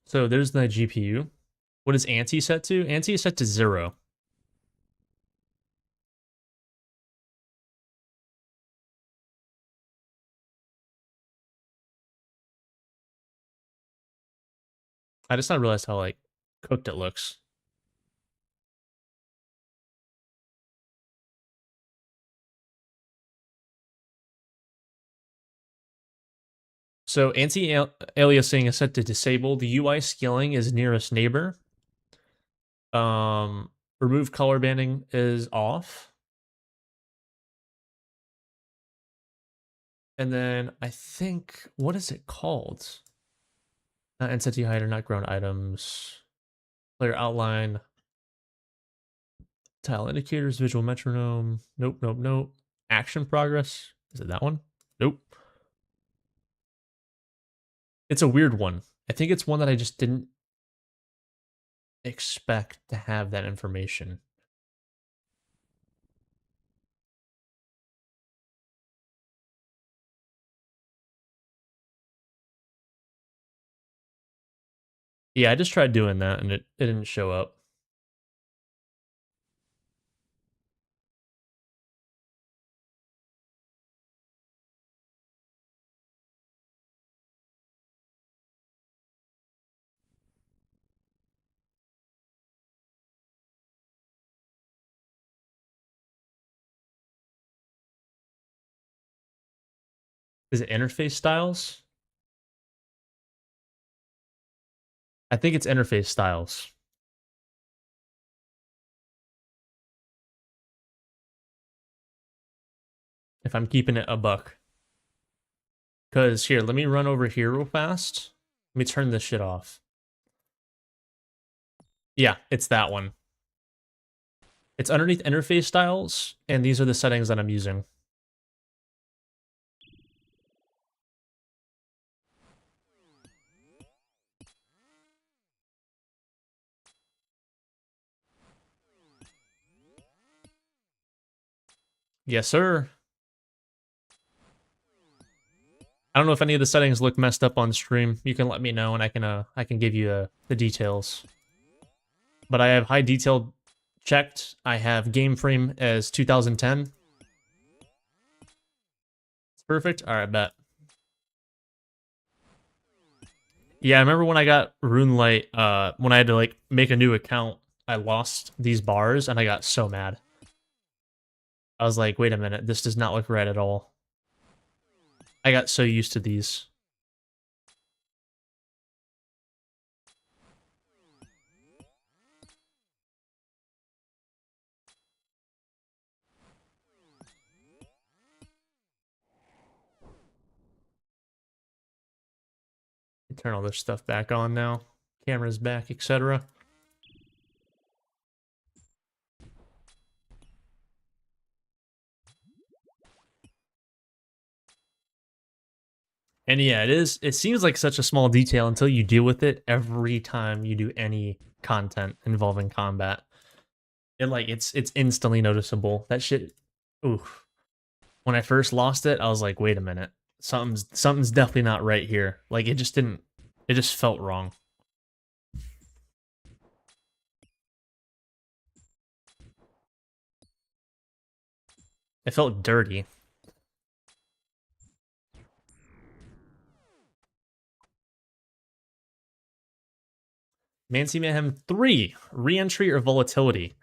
So there's the GPU. What is anti set to? Anti is set to 0. I just not realized how like cooked it looks. So anti-aliasing is set to disable. The UI scaling is nearest neighbor. Remove color banding is off. And then I think, what is it called? Not entity hider, not ground items. Player outline. Tile indicators, visual metronome. Nope, nope, nope. Action progress. Is it that one? Nope. It's a weird one. I think it's one that I just didn't expect to have that information. Yeah, I just tried doing that and it didn't show up. Is it interface styles? I think it's interface styles. If I'm keeping it a buck. Because here, let me run over here real fast. Let me turn this shit off. Yeah, it's that one. It's underneath interface styles, and these are the settings that I'm using. Yes, sir. I don't know if any of the settings look messed up on stream. You can let me know, and I can give you the details. But I have high detail checked. I have game frame as 2010. It's perfect. All right, bet. Yeah, I remember when I got RuneLight, when I had to like make a new account, I lost these bars and I got so mad. I was like, wait a minute, this does not look right at all. I got so used to these. Turn all this stuff back on now. Camera's back, etc. And yeah, it seems like such a small detail until you deal with it every time you do any content involving combat. It's instantly noticeable. That shit, oof. When I first lost it, I was like, wait a minute. Something's definitely not right here. Like it just felt wrong. It felt dirty. Mancy Mayhem 3, re-entry or volatility.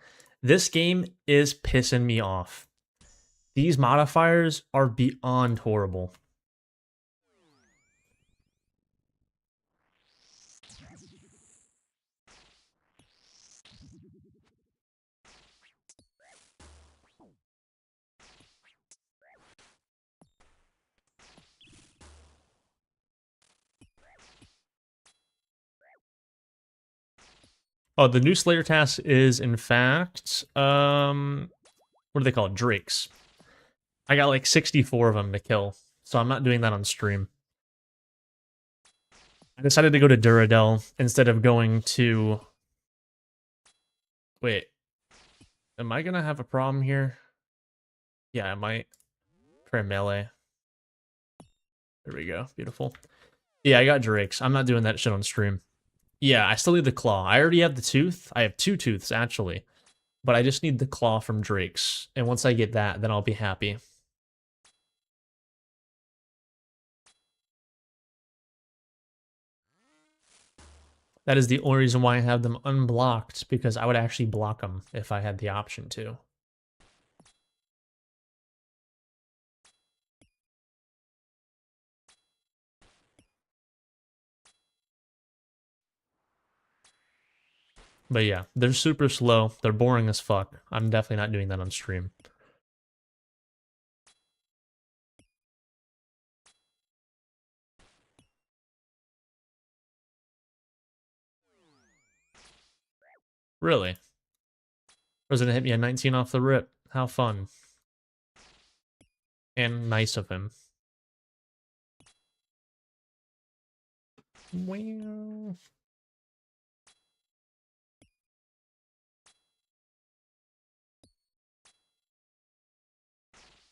This game is pissing me off. These modifiers are beyond horrible. Oh, the new Slayer task is, in fact, what do they call it? Drakes. I got like 64 of them to kill, so I'm not doing that on stream. I decided to go to Duradel instead of going to... Wait. Am I gonna have a problem here? Yeah, I might. Try melee. There we go. Beautiful. Yeah, I got Drakes. I'm not doing that shit on stream. Yeah, I still need the claw. I already have the tooth. I have 2 tooths, actually. But I just need the claw from Drake's. And once I get that, then I'll be happy. That is the only reason why I have them unblocked, because I would actually block them if I had the option to. But yeah, they're super slow. They're boring as fuck. I'm definitely not doing that on stream. Really? President hit me a 19 off the rip. How fun. And nice of him. Well...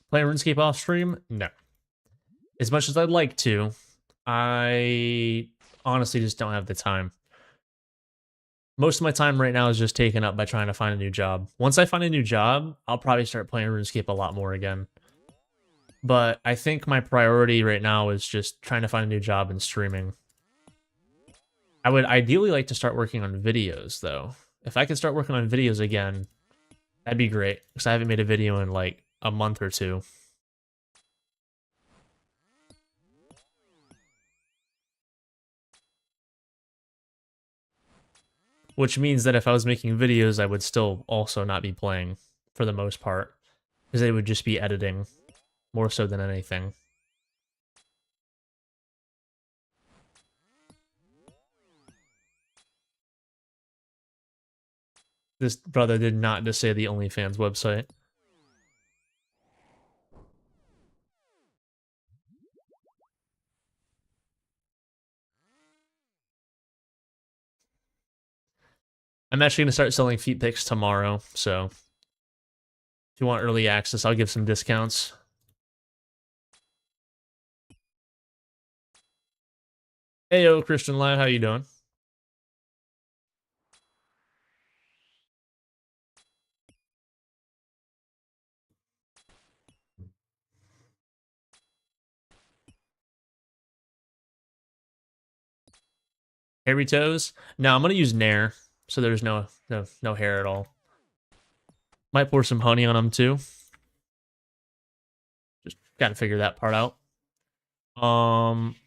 Play RuneScape off stream? No. As much as I'd like to, I honestly just don't have the time. Most of my time right now is just taken up by trying to find a new job. Once I find a new job, I'll probably start playing RuneScape a lot more again. But I think my priority right now is just trying to find a new job and streaming. I would ideally like to start working on videos, though. If I could start working on videos again, that'd be great, because I haven't made a video in like a month or two. Which means that if I was making videos, I would still also not be playing, for the most part. Because they would just be editing, more so than anything. This brother did not just say the OnlyFans website. I'm actually going to start selling feet pics tomorrow, so you want early access, I'll give some discounts. Hey, yo, Christian Live, how you doing? Hairy toes? No, I'm gonna use Nair, so there's no hair at all. Might pour some honey on them too. Just gotta figure that part out.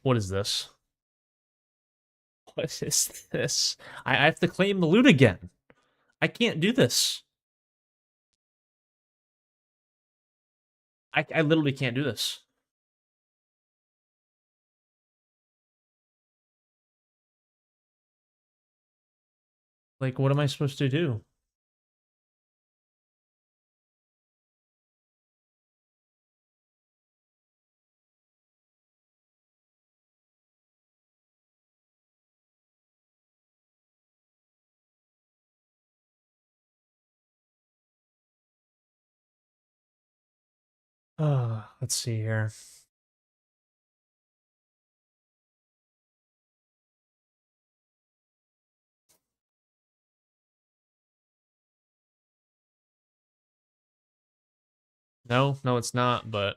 What is this? What is this? I have to claim the loot again. I can't do this. I literally can't do this. Like, what am I supposed to do? Let's see here. No, it's not, but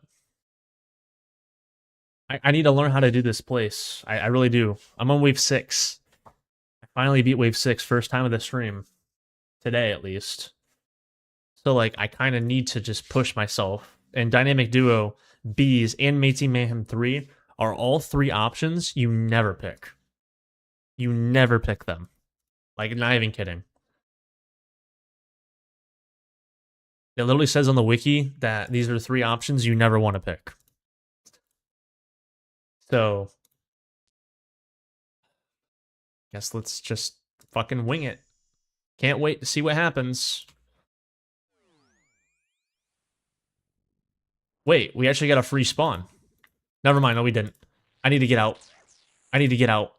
I need to learn how to do this place. I really do. I'm on wave 6. I finally beat wave 6, first time of the stream. Today, at least. So, like, I kind of need to just push myself. And Dynamic Duo, Bees, and Matey Mayhem 3 are all 3 options you never pick. You never pick them. Like, not even kidding. It literally says on the wiki that these are 3 options you never want to pick. So, guess let's just fucking wing it. Can't wait to see what happens. Wait, we actually got a free spawn. Never mind, no we didn't. I need to get out. I need to get out.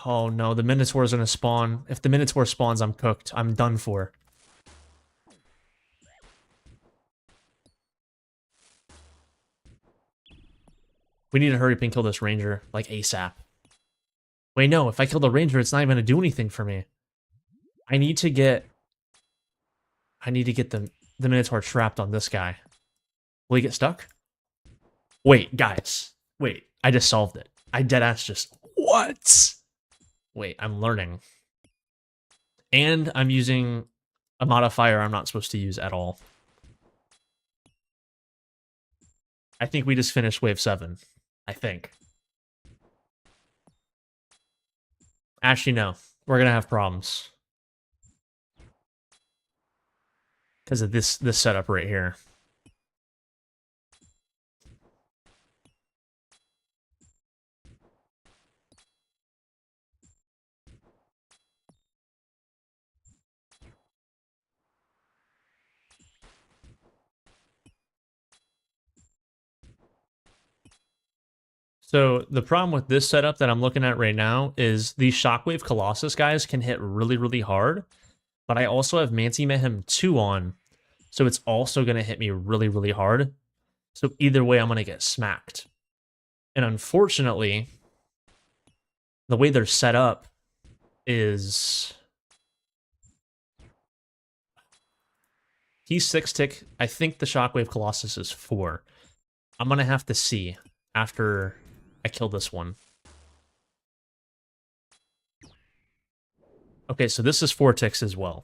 Oh no, the Minotaur is gonna spawn. If the Minotaur spawns, I'm cooked. I'm done for. We need to hurry up and kill this ranger, like ASAP. Wait, no, if I kill the ranger, it's not even gonna do anything for me. I need to get the Minotaur trapped on this guy. Will he get stuck? Wait, guys. Wait, I just solved it. I deadass just... What? Wait, I'm learning. And I'm using a modifier I'm not supposed to use at all. I think we just finished wave 7. I think. Actually, no. We're gonna have problems. Because of this setup right here. So the problem with this setup that I'm looking at right now is these Shockwave Colossus guys can hit really, really hard, but I also have Manti Mayhem 2 on, so it's also going to hit me really, really hard. So either way, I'm going to get smacked. And unfortunately, the way they're set up is... He's 6 tick. I think the Shockwave Colossus is 4. I'm going to have to see after I kill this one. Okay, so this is 4 ticks as well.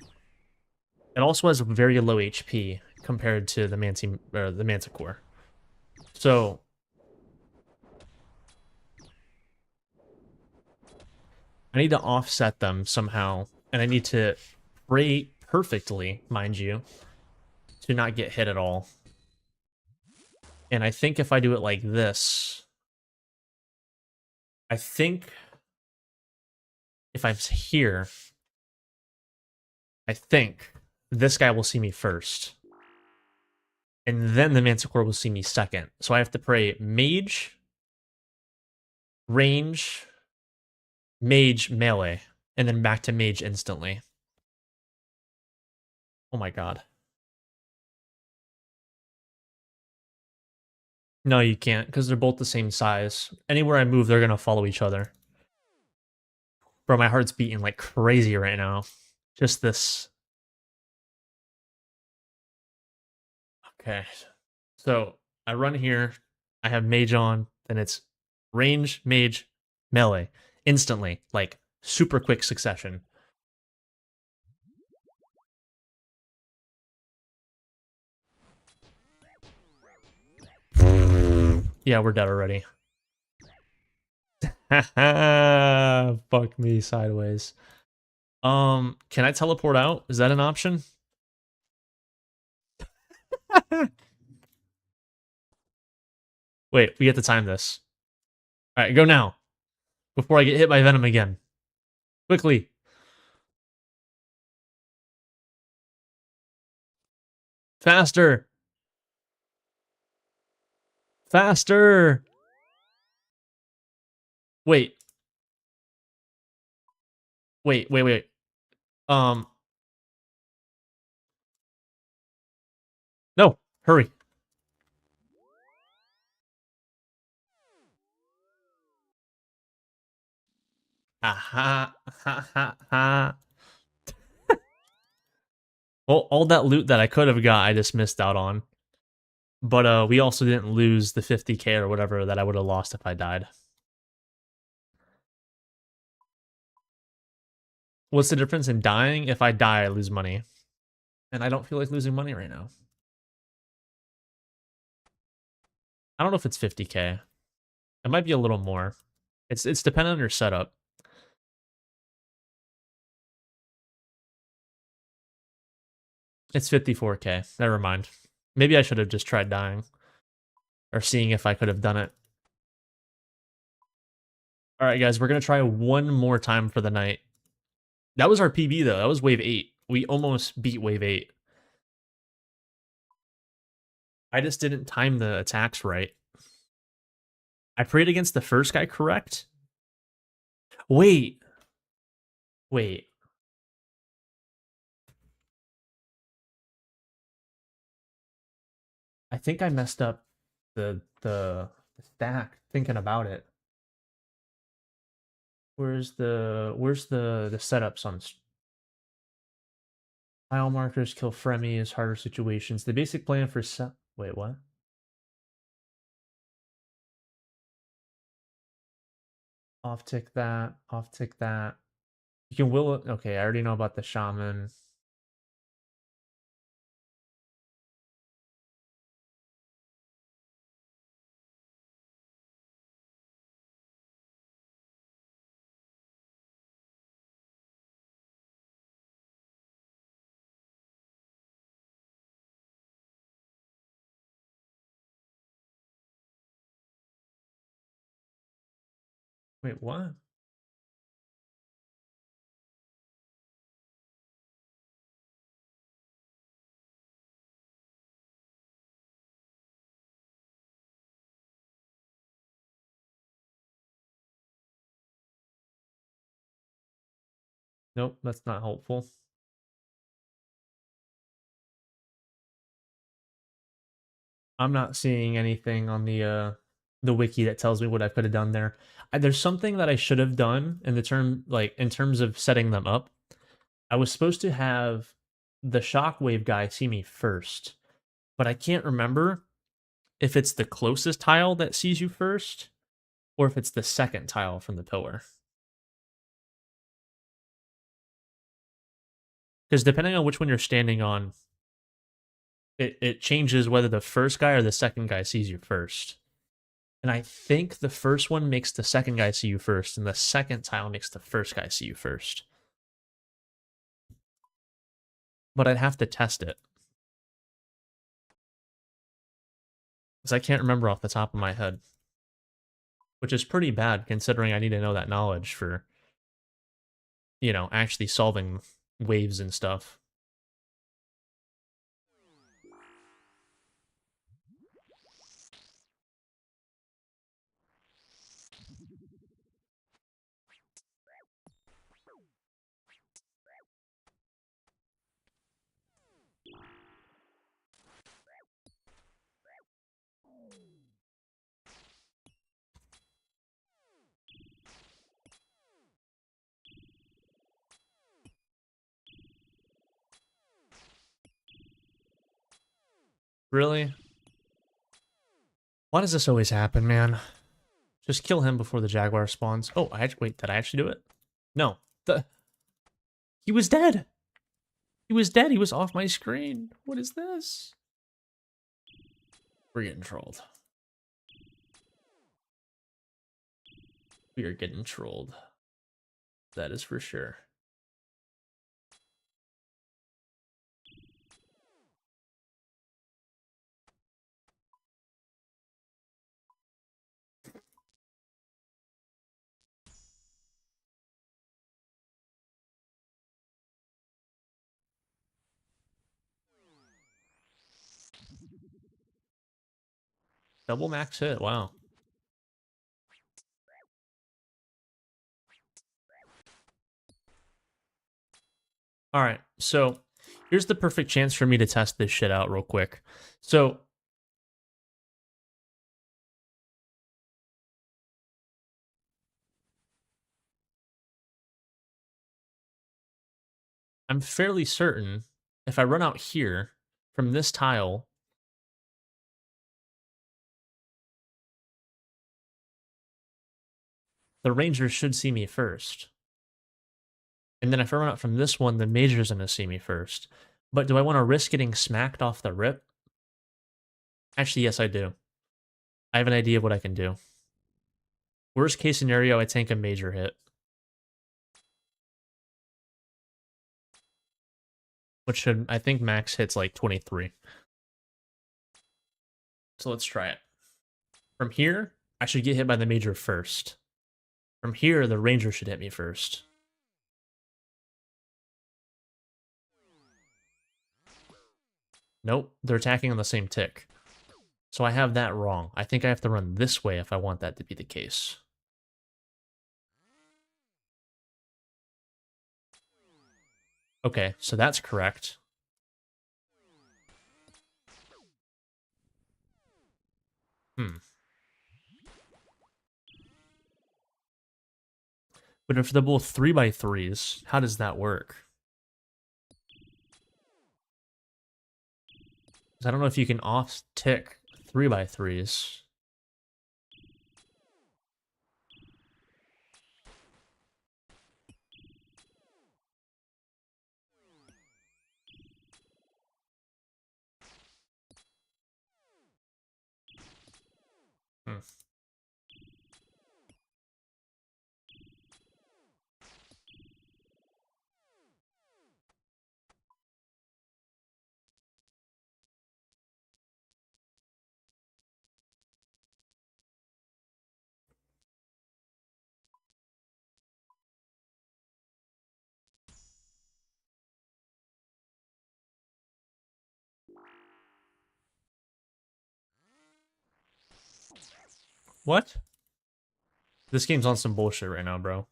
It also has very low HP compared to the Manticore. So I need to offset them somehow, and I need to pray perfectly, mind you, to not get hit at all. And I think if I do it like this, I think if I'm here, I think this guy will see me first. And then the Manticore will see me second. So I have to pray Mage, range, mage, melee, and then back to mage instantly. Oh my god. No, you can't, because they're both the same size. Anywhere I move, they're gonna follow each other. Bro, my heart's beating like crazy right now. Just this. Okay. So I run here. I have mage on, then it's range, mage, melee. Instantly. Like super quick succession. Yeah, we're dead already. Fuck me sideways. Can I teleport out? Is that an option? Wait, we get to time this. All right, go now. Before I get hit by Venom again. Quickly. Faster. Faster. Wait. Wait. Um, no. Hurry. Ha ha ha ha. Well, all that loot that I could have got, I just missed out on. But we also didn't lose the 50k or whatever that I would have lost if I died. What's the difference in dying? If I die, I lose money. And I don't feel like losing money right now. I don't know if it's 50k. It might be a little more. It's dependent on your setup. It's 54k. Never mind. Maybe I should have just tried dying. Or seeing if I could have done it. Alright, guys, we're going to try one more time for the night. That was our PB, though. That was wave 8. We almost beat wave 8. I just didn't time the attacks right. I prayed against the first guy, correct? Wait. Wait. I think I messed up the stack thinking about it. Where's the setups on tile markers kill frenemies, harder situations. The basic plan for wait, what? Off tick that, off tick that. You can will it. Okay, I already know about the shaman. Wait, what? Nope, that's not helpful. I'm not seeing anything on the wiki that tells me what I could have done there. There's something that I should have done in the term like in terms of setting them up. I was supposed to have the shockwave guy see me first, but I can't remember if it's the closest tile that sees you first or if it's the second tile from the pillar. Because depending on which one you're standing on, it changes whether the first guy or the second guy sees you first. And I think the first one makes the second guy see you first, and the second tile makes the first guy see you first. But I'd have to test it. Because I can't remember off the top of my head. Which is pretty bad considering I need to know that knowledge for, you know, actually solving waves and stuff. Really? Why does this always happen, man? Just kill him before the Jaguar spawns. Oh, wait, did I actually do it? No. He was dead. He was dead. He was off my screen. What is this? We're getting trolled. We are getting trolled. That is for sure. Double max hit. Wow. All right. So here's the perfect chance for me to test this shit out real quick. So I'm fairly certain if I run out here from this tile, the ranger should see me first. And then if I run out from this one, the major's going to see me first. But do I want to risk getting smacked off the rip? Actually, yes, I do. I have an idea of what I can do. Worst case scenario, I tank a major hit. Which should, I think max hits like 23. So let's try it. From here, I should get hit by the major first. From here, the ranger should hit me first. Nope, they're attacking on the same tick. So I have that wrong. I think I have to run this way if I want that to be the case. Okay, so that's correct. But if they're both 3x3s, how does that work? I don't know if you can off-tick 3x3s. What? This game's on some bullshit right now, bro.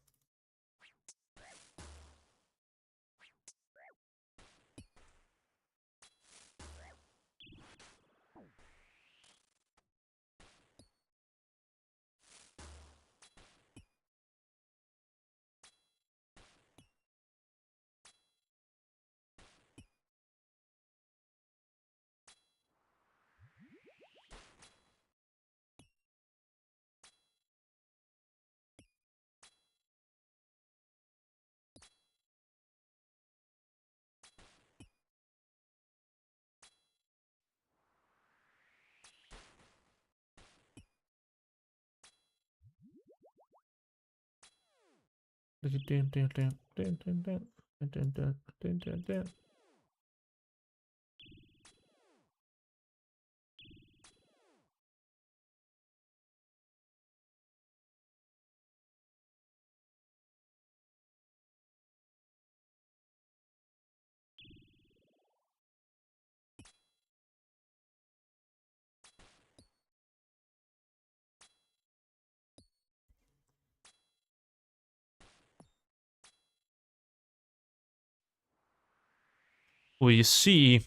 Well, you see,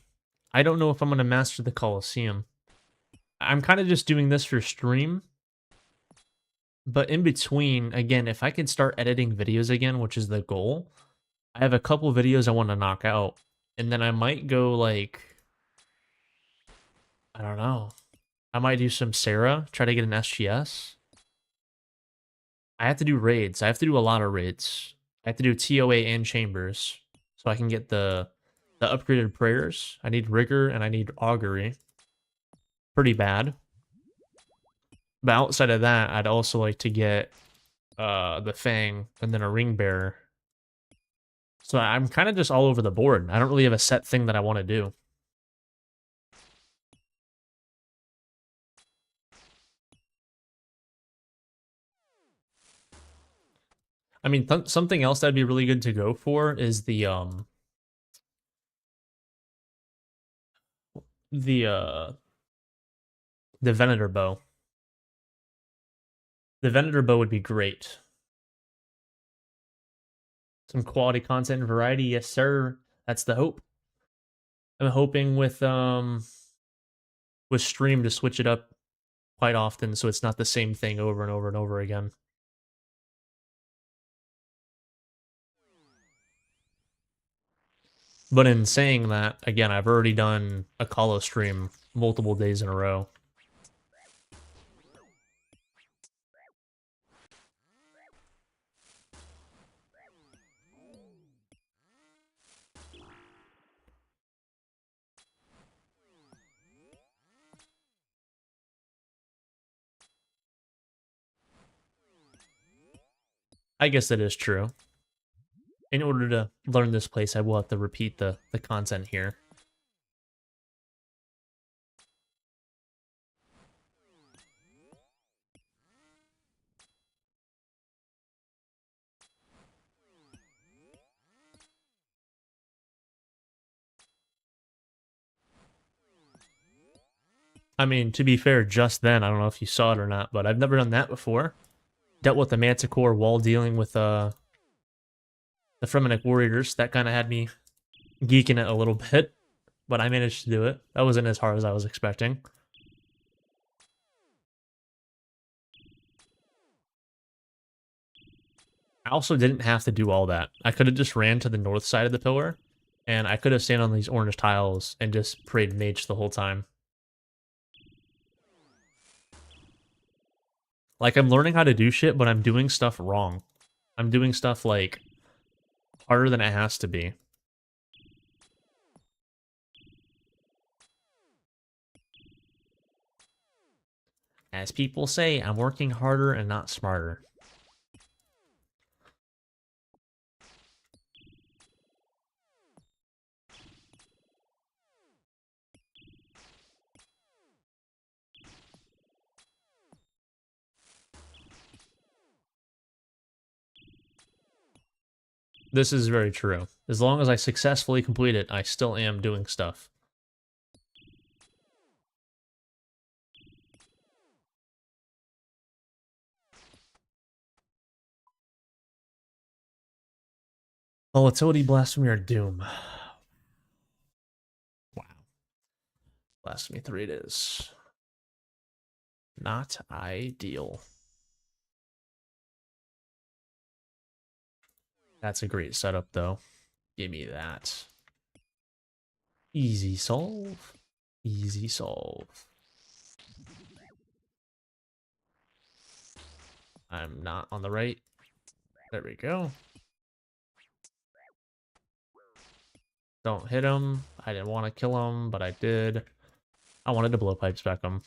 I don't know if I'm going to master the Colosseum. I'm kind of just doing this for stream. But in between, again, if I can start editing videos again, which is the goal, I have a couple videos I want to knock out. And then I might go like, I don't know. I might do some Sarah, try to get an SGS. I have to do raids. I have to do a lot of raids. I have to do TOA and Chambers so I can get the upgraded prayers. I need Rigor and I need Augury. Pretty bad. But outside of that, I'd also like to get the Fang and then a Ring Bearer. So I'm kind of just all over the board. I don't really have a set thing that I want to do. I mean, something else that'd be really good to go for is the Venator bow. The Venator bow would be great. Some quality content and variety, yes sir. That's the hope. I'm hoping with stream to switch it up quite often so it's not the same thing over and over and over again. But in saying that, again, I've already done a Colo stream multiple days in a row. I guess that is true. In order to learn this place, I will have to repeat the content here. I mean, to be fair, just then, I don't know if you saw it or not, but I've never done that before. Dealt with the Manticore while dealing with the Fremennik Warriors. That kind of had me geeking it a little bit, but I managed to do it. That wasn't as hard as I was expecting. I also didn't have to do all that. I could have just ran to the north side of the pillar, and I could have stayed on these orange tiles and just prayed mage the whole time. Like, I'm learning how to do shit, but I'm doing stuff wrong. I'm doing stuff, like, harder than it has to be. As people say, I'm working harder and not smarter. This is very true. As long as I successfully complete it, I still am doing stuff. Volatility, Blasphemy, or Doom? Wow. Blasphemy 3 it is. Not ideal. That's a great setup, though. Give me that. Easy solve. Easy solve. I'm not on the right. There we go. Don't hit him. I didn't want to kill him, but I did. I wanted to blowpipe spec him.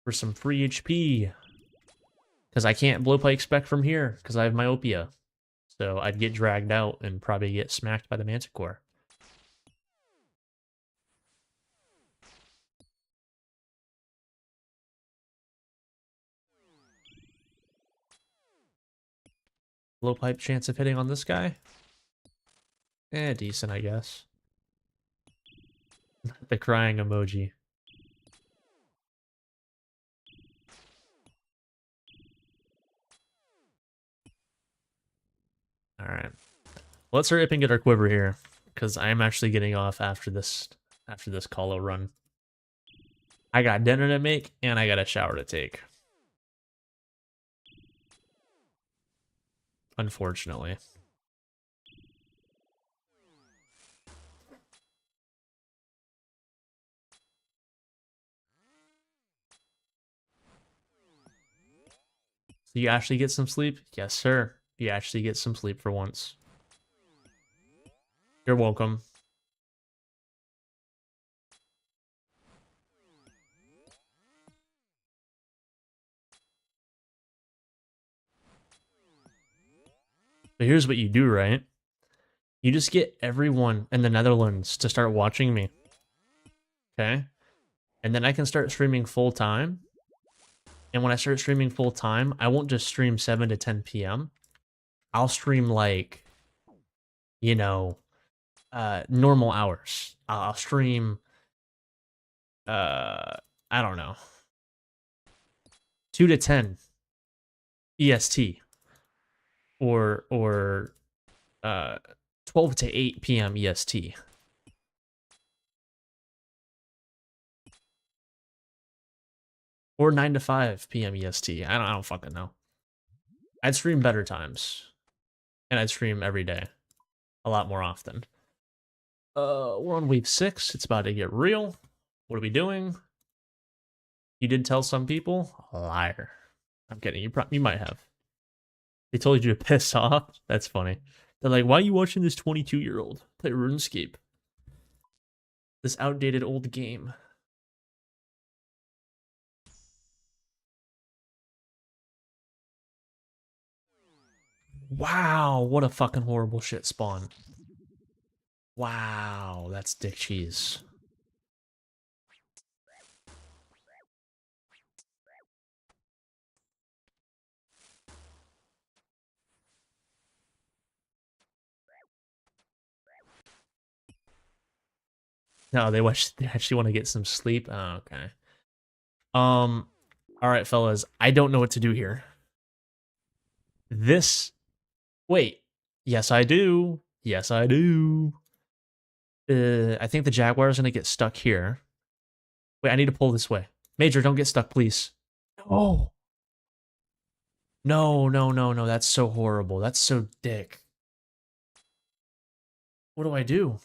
For some free HP. Because I can't blowpipe spec from here, because I have myopia. So I'd get dragged out and probably get smacked by the Manticore. Blowpipe chance of hitting on this guy? Eh, decent, I guess. The crying emoji. Alright. Let's hurry up and get our quiver here, because I'm actually getting off after this Colo run. I got dinner to make, and I got a shower to take. Unfortunately. So you actually get some sleep? Yes, sir. You actually get some sleep for once. You're welcome. But here's what you do, right? You just get everyone in the Netherlands to start watching me. Okay? And then I can start streaming full time. And when I start streaming full time, I won't just stream 7 to 10 p.m. I'll stream like, you know, normal hours. I'll stream, I don't know, 2 to 10 EST, or 12 to 8 p.m. EST. Or 9 to 5 p.m. EST. I don't fucking know. I'd stream better times. And I'd stream every day. A lot more often. We're on wave 6. It's about to get real. What are we doing? You did tell some people? Liar. I'm kidding. You might have. They told you to piss off? That's funny. They're like, why are you watching this 22-year-old play RuneScape? This outdated old game. Wow, what a fucking horrible shit spawn. Wow, that's dick cheese. No, they actually want to get some sleep. Oh, okay. All right, fellas. I don't know what to do here. Wait. Yes, I do. Yes, I do. I think the Jaguar is gonna get stuck here. Wait, I need to pull this way. Major, don't get stuck, please. Oh. No, no, no, no. That's so horrible. That's so dick. What do I do?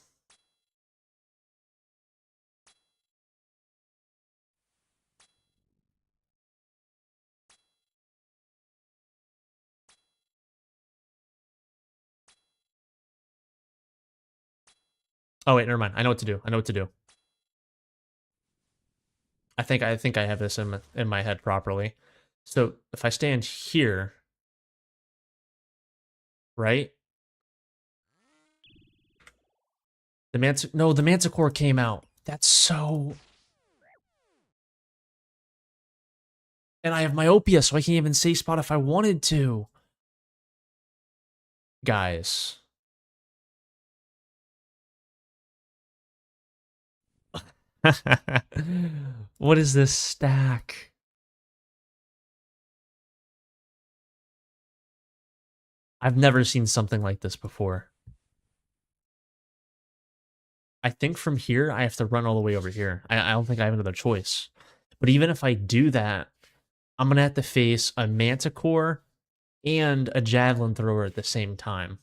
Oh wait, never mind. I know what to do. I know what to do. I think I have this in my head properly. So if I stand here, right? The Manticore came out. That's so. And I have myopia, so I can't even safe spot if I wanted to. Guys. What is this stack? I've never seen something like this before. I think from here, I have to run all the way over here. I don't think I have another choice. But even if I do that, I'm going to have to face a Manticore and a Javelin Thrower at the same time.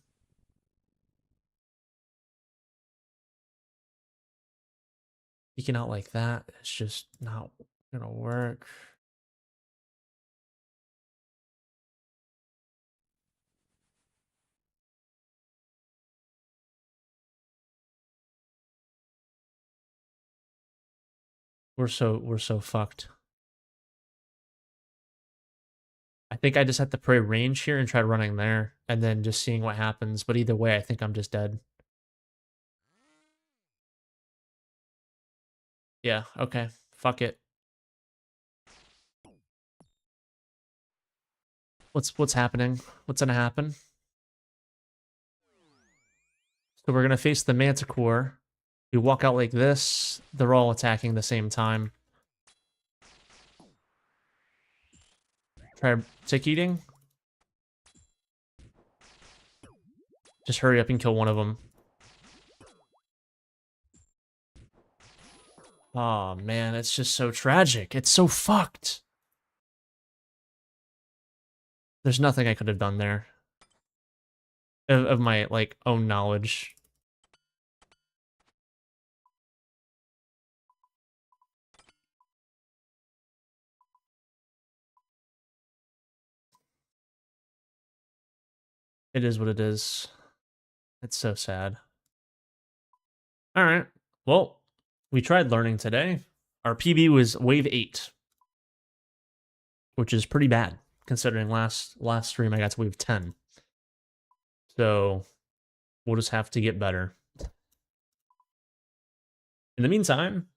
Peeking out like that, it's just not going to work. We're so fucked. I think I just have to pray range here and try running there, and then just seeing what happens. But either way, I think I'm just dead. Yeah, okay. Fuck it. What's happening? What's gonna happen? So we're gonna face the Manticore. We walk out like this. They're all attacking the same time. Try tick eating. Just hurry up and kill one of them. Oh, man, it's just so tragic. It's so fucked. There's nothing I could have done there. Of my, like, own knowledge. It is what it is. It's so sad. Alright. Well, we tried learning today. Our PB was wave 8. Which is pretty bad, considering last stream I got to wave 10. So, we'll just have to get better. In the meantime,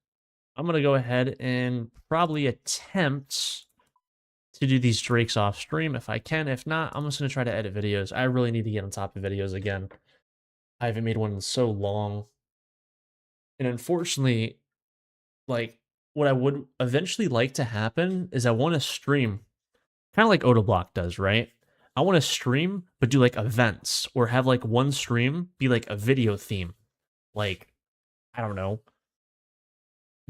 I'm going to go ahead and probably attempt to do these drakes off stream if I can. If not, I'm just going to try to edit videos. I really need to get on top of videos again. I haven't made one in so long. And unfortunately, like, what I would eventually like to happen is I want to stream, kind of like Otoblock does, right? I want to stream, but do like events, or have like one stream be like a video theme. Like, I don't know,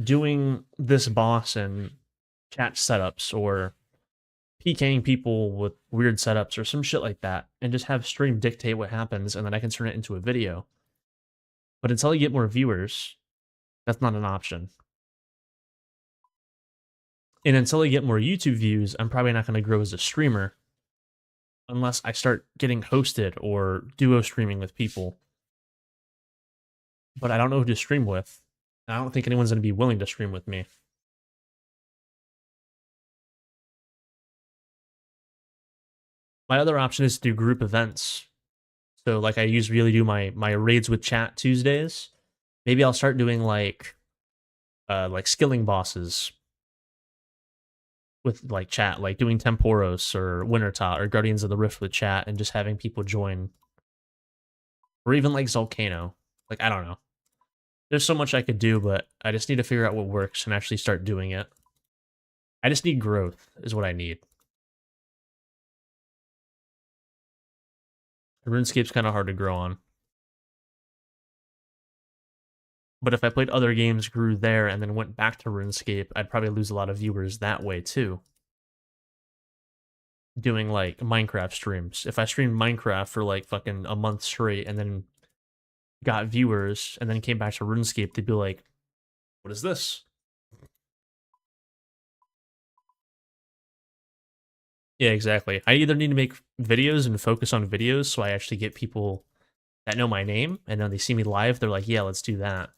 doing this boss and chat setups, or PKing people with weird setups, or some shit like that, and just have stream dictate what happens, and then I can turn it into a video. But until I get more viewers, that's not an option. And until I get more YouTube views, I'm probably not going to grow as a streamer unless I start getting hosted or duo streaming with people. But I don't know who to stream with. I don't think anyone's going to be willing to stream with me. My other option is to do group events. So like I usually do my raids with chat Tuesdays. Maybe I'll start doing like skilling bosses with like chat, like doing Temporos or Wintertot or Guardians of the Rift with chat, and just having people join. Or even like Volcano. Like, I don't know. There's so much I could do, but I just need to figure out what works and actually start doing it. I just need growth, is what I need. RuneScape's kind of hard to grow on. But if I played other games, grew there, and then went back to RuneScape, I'd probably lose a lot of viewers that way, too. Doing, like, Minecraft streams. If I streamed Minecraft for, like, fucking a month straight, and then got viewers, and then came back to RuneScape, they'd be like, what is this? Yeah, exactly. I either need to make videos and focus on videos so I actually get people that know my name, and then they see me live, they're like, yeah, let's do that.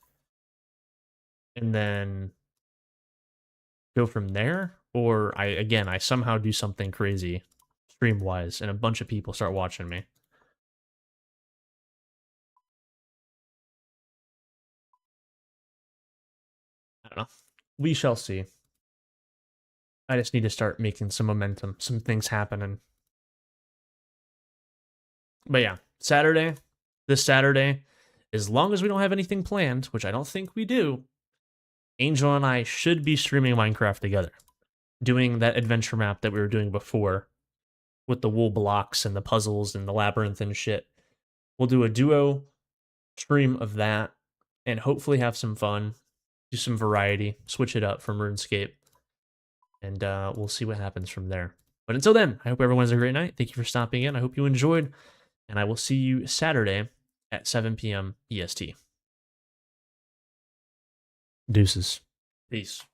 And then go from there, or I somehow do something crazy stream-wise, and a bunch of people start watching me. I don't know. We shall see. I just need to start making some momentum, some things happening. But yeah, this Saturday, as long as we don't have anything planned, which I don't think we do, Angel and I should be streaming Minecraft together, doing that adventure map that we were doing before, with the wool blocks and the puzzles and the labyrinth and shit. We'll do a duo stream of that, and hopefully have some fun, do some variety, switch it up from RuneScape, and we'll see what happens from there. But until then, I hope everyone has a great night. Thank you for stopping in. I hope you enjoyed, and I will see you Saturday at 7 p.m. EST. Deuces. Peace.